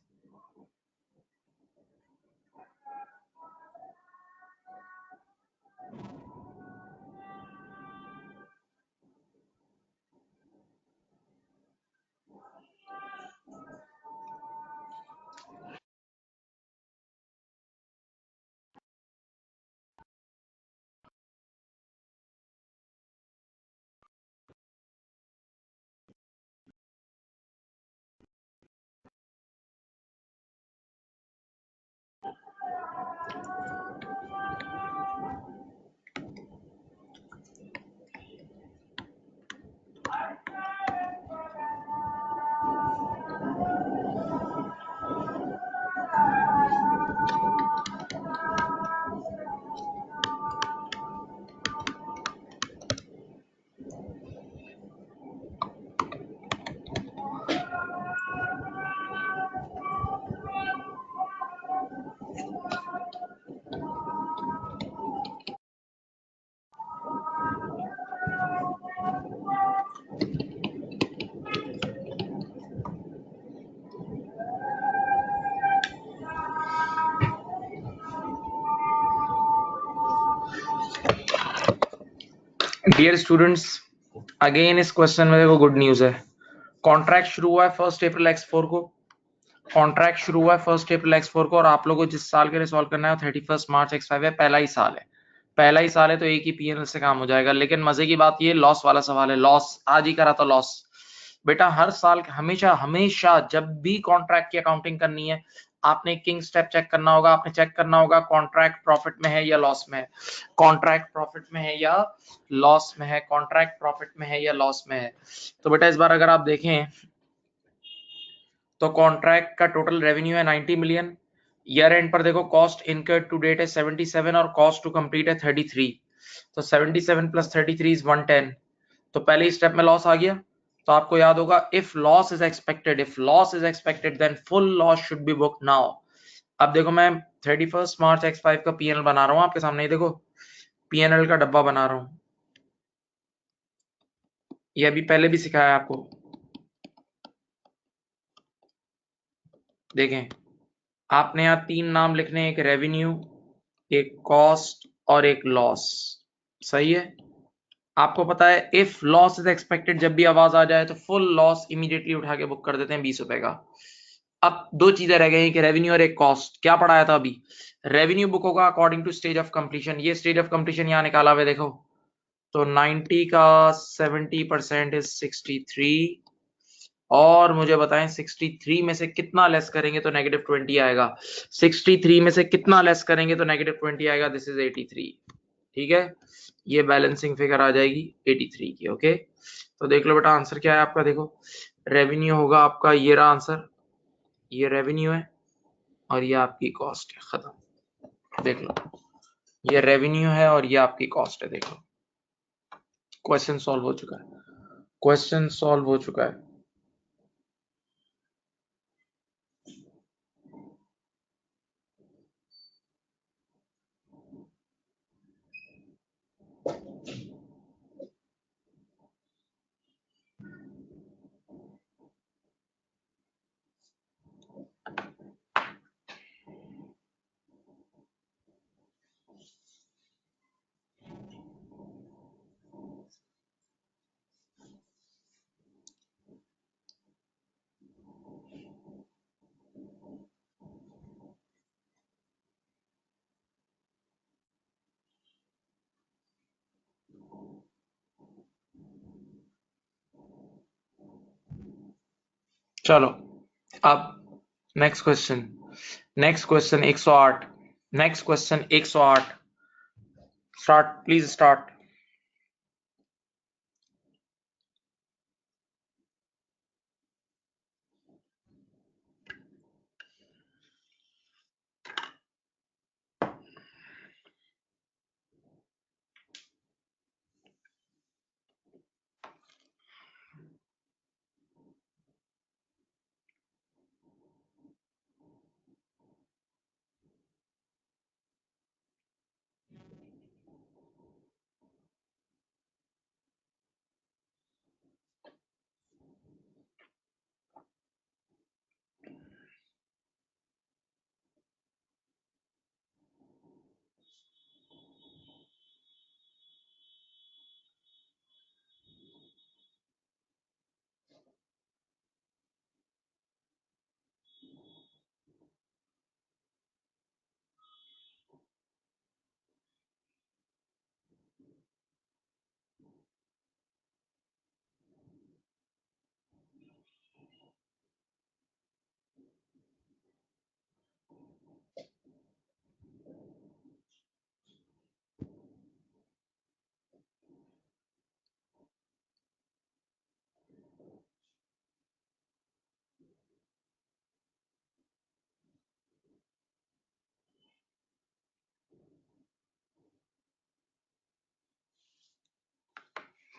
डियर स्टूडेंट्स, अगेन इस क्वेश्चन में देखो गुड न्यूज है। कॉन्ट्रैक्ट शुरू हुआ है 1 अप्रैल X4 को। कॉन्ट्रैक्ट शुरू हुआ है 1 अप्रैल X4 को और आप लोगों को जिस साल के लिए सॉल्व करना है 31 मार्च X5 है। पहला ही साल है, पहला ही साल है तो एक ही पीएनएल से काम हो जाएगा। लेकिन मजे की बात ये लॉस वाला सवाल है। लॉस आज ही करा तो लॉस। बेटा हर साल हमेशा हमेशा जब भी कॉन्ट्रैक्ट की अकाउंटिंग करनी है आपने किंग स्टेप चेक करना होगा। आपने चेक करना होगा कॉन्ट्रैक्ट प्रॉफिट में है या लॉस में है, कॉन्ट्रैक्ट प्रॉफिट में है या लॉस में है, कॉन्ट्रैक्ट प्रॉफिट में है या लॉस में है। तो बेटा इस बार अगर आप देखें तो कॉन्ट्रैक्ट का टोटल रेवेन्यू है 90 मिलियन। ईयर एंड पर देखो कॉस्ट इनकर्ड टू डेट है 77 और कॉस्ट टू कंप्लीट है 33। तो 77 प्लस 33 इज 110। तो पहले ही स्टेप में लॉस आ गया। तो आपको याद होगा if loss is expected then full loss should be booked now. अब देखो मैं 31 मार्च X5 का पीएनएल बना रहा हूं आपके सामने। देखो पीएनएल का डब्बा बना रहा हूं, ये अभी पहले भी सिखाया आपको। देखें आपने यहाँ 3 नाम लिखने, एक रेवेन्यू, एक कॉस्ट और एक लॉस। सही है। आपको पता है इफ लॉस इज एक्सपेक्टेड जब भी आवाज आ जाए तो फुल लॉस इमीडिएटली उठा के बुक कर देते हैं 20 रुपए का। अब दो चीजें रह गई, एक रेवेन्यू और एक कॉस्ट। क्या पढ़ाया था अभी? रेवेन्यू बुक होगा according to stage of completion. ये स्टेज ऑफ कंप्लीशन यहाँ निकाला हुआ देखो। तो 90 का 70% इज 63 और मुझे बताएं 63 में से कितना लेस करेंगे तो -20 आएगा। 63 में से कितना लेस करेंगे तो -20 आएगा। This is 83। ठीक है, ये बैलेंसिंग फिगर आ जाएगी 83 की। ओके तो देख लो बेटा आंसर क्या है आपका। देखो रेवेन्यू होगा आपका, ये रहा आंसर, ये रेवेन्यू है और ये आपकी कॉस्ट है। खत्म। देख लो ये रेवेन्यू है और ये आपकी कॉस्ट है। देख लो क्वेश्चन सॉल्व हो चुका है, क्वेश्चन सॉल्व हो चुका है। चलो अब next question, next question 108, next question 108। Start please start.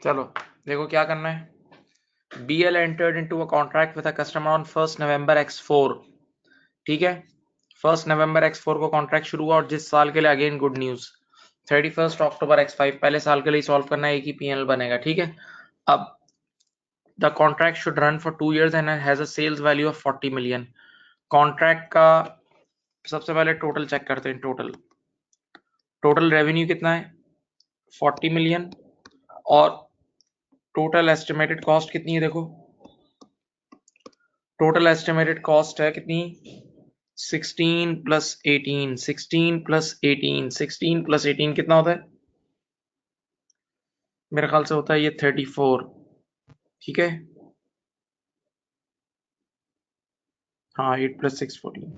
चलो देखो क्या करना है। BL entered into a contract with a customer on 1st November X4। ठीक है, 1st November X4 को कॉन्ट्रैक्ट शुरू हुआ और जिस साल के लिए अगेन गुड न्यूज 31 अक्टूबर X5 पहले साल के लिए सॉल्व करना है, एक ही पीएनएल बनेगा। ठीक है, अब the contract should run for 2 years and has a sales value of 40 million. Contract का सबसे पहले टोटल चेक करते हैं। टोटल रेवेन्यू कितना है 40 मिलियन और टोटल एस्टिमेटेड कॉस्ट कितनी है, देखो टोटल एस्टिमेटेड कॉस्ट है कितनी, 16 प्लस 18, 16 प्लस 18, 16 प्लस 18 कितना होता है, मेरे ख्याल से होता है ये 34, ठीक है, हाँ 8 प्लस 6 14।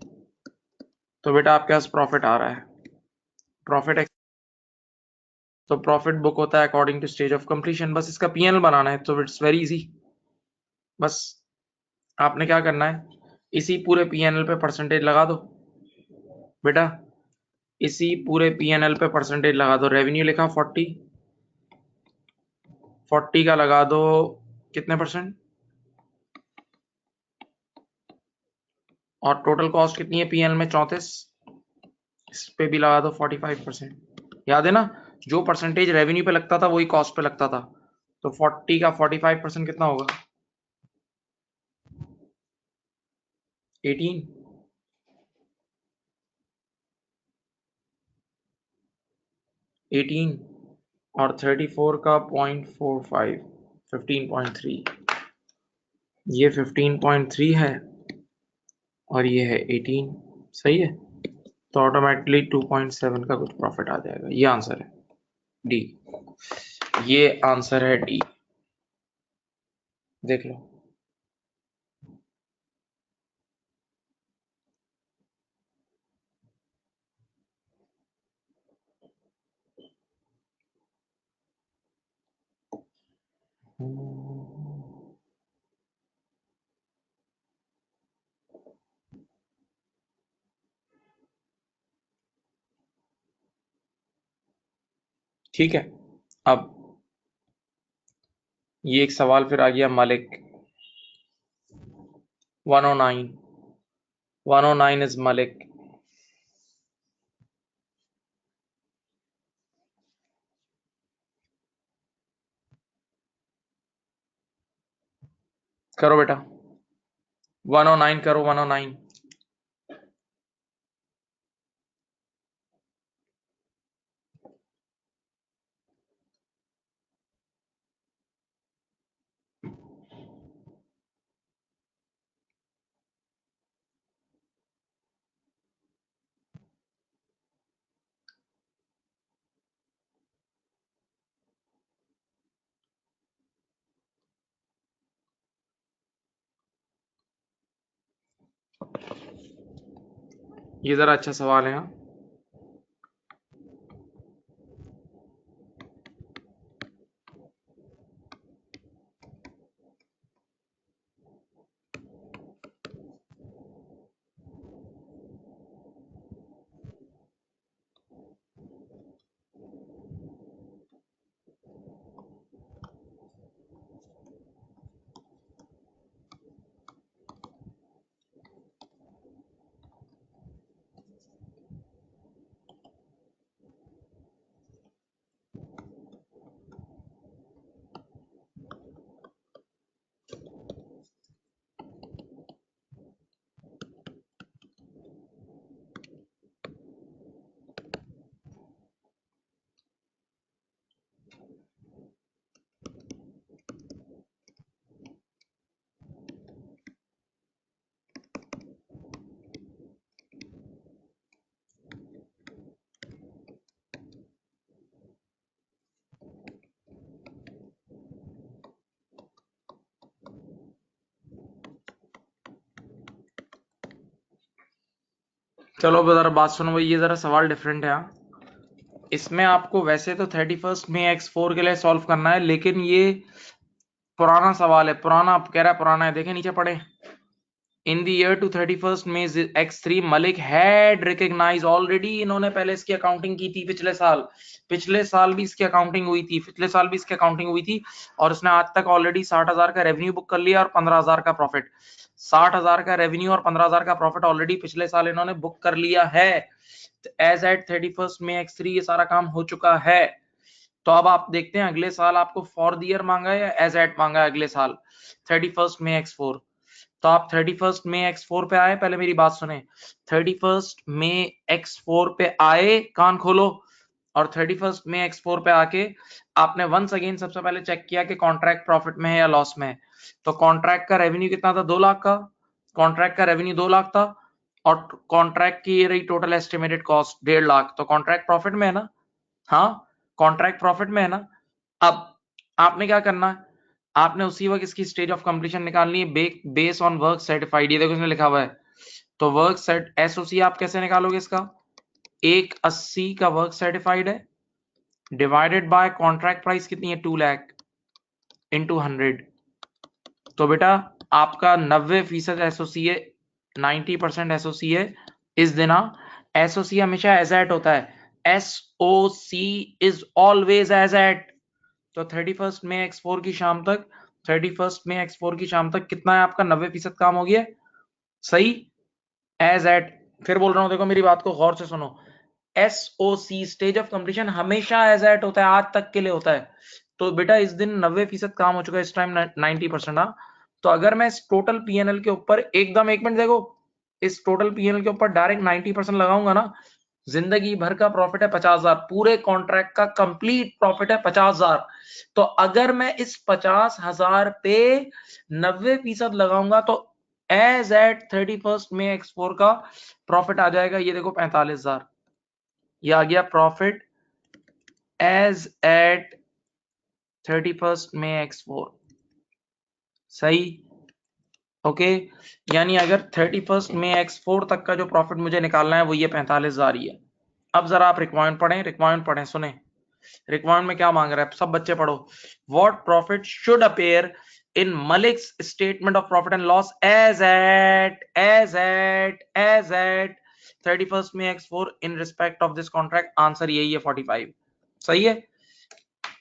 तो बेटा आपके पास प्रॉफिट आ रहा है, प्रॉफिट, तो प्रॉफिट बुक होता है according to stage of completion. बस इसका पीएनएल बनाना है, तो इट्स वेरी इजी। बस आपने क्या करना है, इसी पूरे पीएनएल पे परसेंटेज लगा दो बेटा, इसी पूरे पीएनएल पे परसेंटेज लगा दो। रेवेन्यू लिखा 40, 40 का लगा दो कितने परसेंट, और टोटल कॉस्ट कितनी है पीएनएल में 34, इस पे भी लगा दो 45%। याद है ना, जो परसेंटेज रेवेन्यू पे लगता था वही कॉस्ट पे लगता था, तो 40 का 45% कितना होगा, 18, 18 और 34 का 0.45, 15.3, ये 15.3 है और ये है 18, सही है, तो ऑटोमेटिकली 2.7 का कुछ प्रॉफिट आ जाएगा। ये आंसर है डी, ये आंसर है डी, देख लो। ठीक है, अब ये एक सवाल फिर आ गया मालिक, 109, 109 इज मालिक, करो बेटा 109 करो, 109, ये जरा अच्छा सवाल है। हाँ चलो अब जरा बात सुनो भाई, ये जरा सवाल डिफरेंट है। हाँ इसमें आपको वैसे तो 31 में x4 के लिए सॉल्व करना है, लेकिन ये पुराना सवाल है, पुराना कह रहा है, पुराना है, देखें नीचे पढ़े। इन द ईयर टू 31 में x3 Malik had recognise already, इन्होंने पहले इसकी अकाउंटिंग की थी पिछले साल भी इसकी अकाउंटिंग हुई थी, पिछले साल भी इसकी अकाउंटिंग हुई थी, और उसने आज तक ऑलरेडी 60,000 का रेवेन्यू बुक कर लिया और 15,000 का प्रॉफिट, 60,000 का रेवेन्यू और 15,000 का प्रॉफिट ऑलरेडी पिछले साल इन्होंने बुक कर लिया है। एज एट 31 में x3 ये सारा काम हो चुका है। तो अब आप देखते हैं अगले साल आपको फॉर द ईयर मांगा है या एज एट मांगा है अगले साल 31 में x4। तो आप 31 में x4 पे आए, पहले मेरी बात सुने, 31 में x4 पे आए, कान खोलो, और 31 मई X4 पे आके आपने वंस अगेन सबसे पहले चेक किया कि कॉन्ट्रैक्ट प्रॉफिट में है या लॉस में है। तो कॉन्ट्रैक्ट का रेवेन्यू कितना था, 2 लाख का। कॉन्ट्रैक्ट का रेवेन्यू 2 लाख था और कॉन्ट्रैक्ट की ये रही टोटल एस्टिमेटेड कॉस्ट 1.5 लाख। तो कॉन्ट्रैक्ट प्रॉफिट में है ना, हाँ कॉन्ट्रैक्ट प्रॉफिट में है ना। अब आपने क्या करना है, आपने उसी वक्त इसकी स्टेज ऑफ कंप्लीशन निकालनी है बेस ऑन वर्क सर्टिफाइड। ये देखो इसमें लिखा हुआ है, तो वर्क सेट एसओसी आप कैसे निकालोगे इसका, 180 का वर्क सर्टिफाइड है डिवाइडेड बाय कॉन्ट्रैक्ट प्राइस कितनी है 2 लाख इंटू 100। तो बेटा आपका 90% एसओसी है, 90% एसओसी है इस दिना। एसओसी हमेशा एज एट होता है, SOC is always as at. तो 31 मई X4 की शाम तक, 31 मई X4 की शाम तक कितना है आपका, 90% काम हो गया, सही, एज एट। फिर बोल रहा हूं, देखो मेरी बात को गौर से सुनो, एसओसी स्टेज ऑफ कंप्लीशन हमेशा एज एट होता है, आज तक के लिए होता है। तो बेटा इस दिन 90% काम हो चुका है, इस टाइम 90%। हाँ, तो अगर मैं इस टोटल पीएनएल के ऊपर एकदम, एक मिनट देखो, इस टोटल पीएनएल के ऊपर डायरेक्ट 90% लगाऊंगा ना, जिंदगी भर का प्रॉफिट है 50,000, पूरे कॉन्ट्रैक्ट का कंप्लीट प्रॉफिट है 50,000। तो अगर मैं इस 50,000 पे 90% लगाऊंगा तो एज एट 31 मई X4 का प्रॉफिट आ जाएगा, ये देखो 45,000। ये आ गया profit as at 31 May X4, सही, ओके। यानी अगर 31 मई X4 तक का जो प्रॉफिट मुझे निकालना है वो ये 45,000 ही है। अब जरा आप रिक्वायरमेंट पढ़ें, सुने रिक्वायरमेंट में क्या मांग रहा है, सब बच्चे पढ़ो। What profit should appear in Malik's statement of profit and loss as at 31 May X4 in respect of this contract. Answer यही है 45, सही है।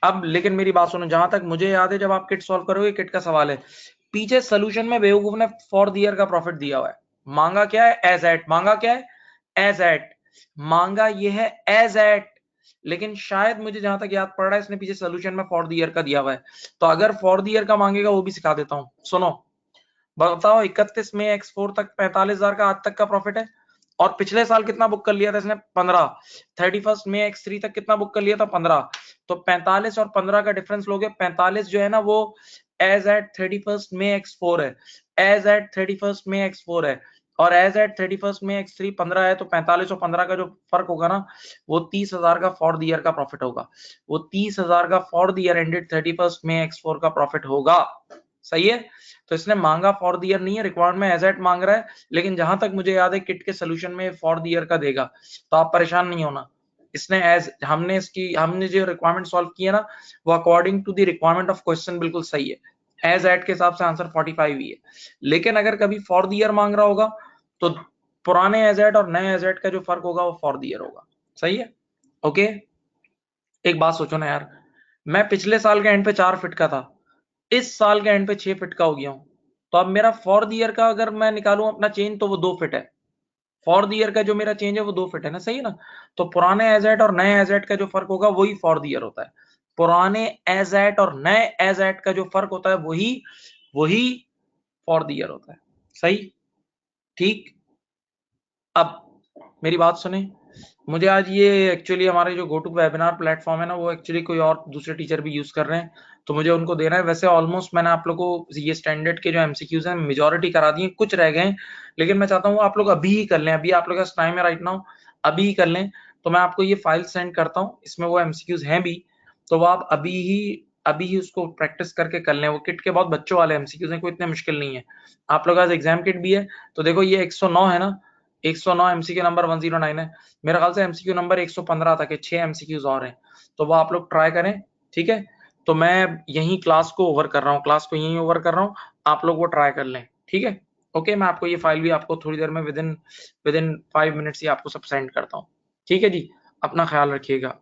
अब लेकिन मेरी बात सुनो, जहां तक मुझे याद है जब आप किट सॉल्व करोगे, किट का सवाल है, पीछे सोल्यूशन में बेवकूफ ने फॉर द ईयर का प्रॉफिट दिया हुआ है, मांगा क्या है एज एट, मांगा क्या है एज एट, मांगा ये है एज एट। लेकिन शायद मुझे जहां तक याद पड़ रहा है इसने पीछे सोल्यूशन में फॉर द ईयर का दिया हुआ है। तो अगर फॉर द ईयर का मांगेगा वो भी सिखा देता हूं, सुनो। बताओ 31 मई X4 तक 45,000 का आज तक का प्रॉफिट है, और पिछले साल कितना बुक कर लिया था इसने, 15। 31 मई X3 तक कितना बुक कर लिया था, 15। तो 45 और 15 का डिफरेंस लोगे, 45 जो है ना वो एज एट 31 मई X4 है, एज एट 31 मई X4 है, और एज एट 31 मई X3 15 है। तो 45 और 15 का जो फर्क होगा ना, वो 30,000 का फॉर द ईयर का प्रॉफिट होगा, वो 30,000 का for the year ended 31 May X4 का प्रॉफिट होगा, सही है। तो इसने मांगा फॉर द ईयर नहीं है, रिक्वायर्ड में एज एट मांग रहा है, लेकिन जहां तक मुझे याद है किट के सोल्यूशन में फॉर द ईयर का देगा, तो आप परेशान नहीं होना। इसने एज हमने जो रिक्वायरमेंट सॉल्व की है ना, वो according to the requirement of question बिल्कुल सही है, एज एट के हिसाब से आंसर 45 ही है। लेकिन अगर कभी फॉर द ईयर मांग रहा होगा तो पुराने एज एट और नए एज एट का जो फर्क होगा वो फॉर द ईयर होगा, सही है, ओके। एक बात सोचो ना यार, मैं पिछले साल के एंड पे 4 फीट का था, इस साल के एंड पे 6 फीट का हो गया हूं, तो अब मेरा फॉर द ईयर का अगर मैं निकालूं अपना चेंज तो वो 2 फीट है, फॉर द ईयर का जो मेरा चेंज है वो 2 फीट है ना, सही है ना। तो पुराने एजेट और नए एजेट का जो फर्क होगा वही फॉर द ईयर होता है, पुराने एजेट और नए एजेट का जो फर्क होता है वही वही फॉर द ईयर होता है, सही, ठीक। अब मेरी बात सुने, मुझे आज ये एक्चुअली हमारे जो गोटू वेबिनार प्लेटफॉर्म है ना, वो एक्चुअली कोई और दूसरे टीचर भी यूज कर रहे हैं, तो मुझे उनको देना है। वैसे ऑलमोस्ट मैंने आप लोगों को ये स्टैंडर्ड के जो एमसीक्यूज हैं मेजोरिटी करा दी है, कुछ रह गए हैं, लेकिन मैं चाहता हूँ आप लोग अभी ही कर लें, अभी आप लोग का टाइम है राइट नाउ, अभी ही कर लें। तो मैं आपको ये फाइल सेंड करता हूँ, इसमें वो एमसीक्यूज हैं भी, तो वो आप अभी ही उसको प्रैक्टिस करके कर लें। वो किट के बहुत बच्चों वाले एमसीक्यूज हैं, कोई इतने मुश्किल नहीं है। आप लोग आज एग्जाम किट भी है, तो देखो ये 109 है ना, 109 एमसीक्यू नंबर 109 है, मेरे ख्याल से एमसीक्यू नंबर 115 तक है, 6 एमसीक्यूज और हैं, तो वो आप लोग ट्राई करें, ठीक है। तो मैं यही क्लास को ओवर कर रहा हूँ, क्लास को यही ओवर कर रहा हूँ, आप लोग वो ट्राई कर लें, ठीक है, ओके। मैं आपको ये फाइल भी आपको थोड़ी देर में विद इन 5 मिनट्स ही आपको सब सेंड करता हूँ, ठीक है जी। अपना ख्याल रखिएगा।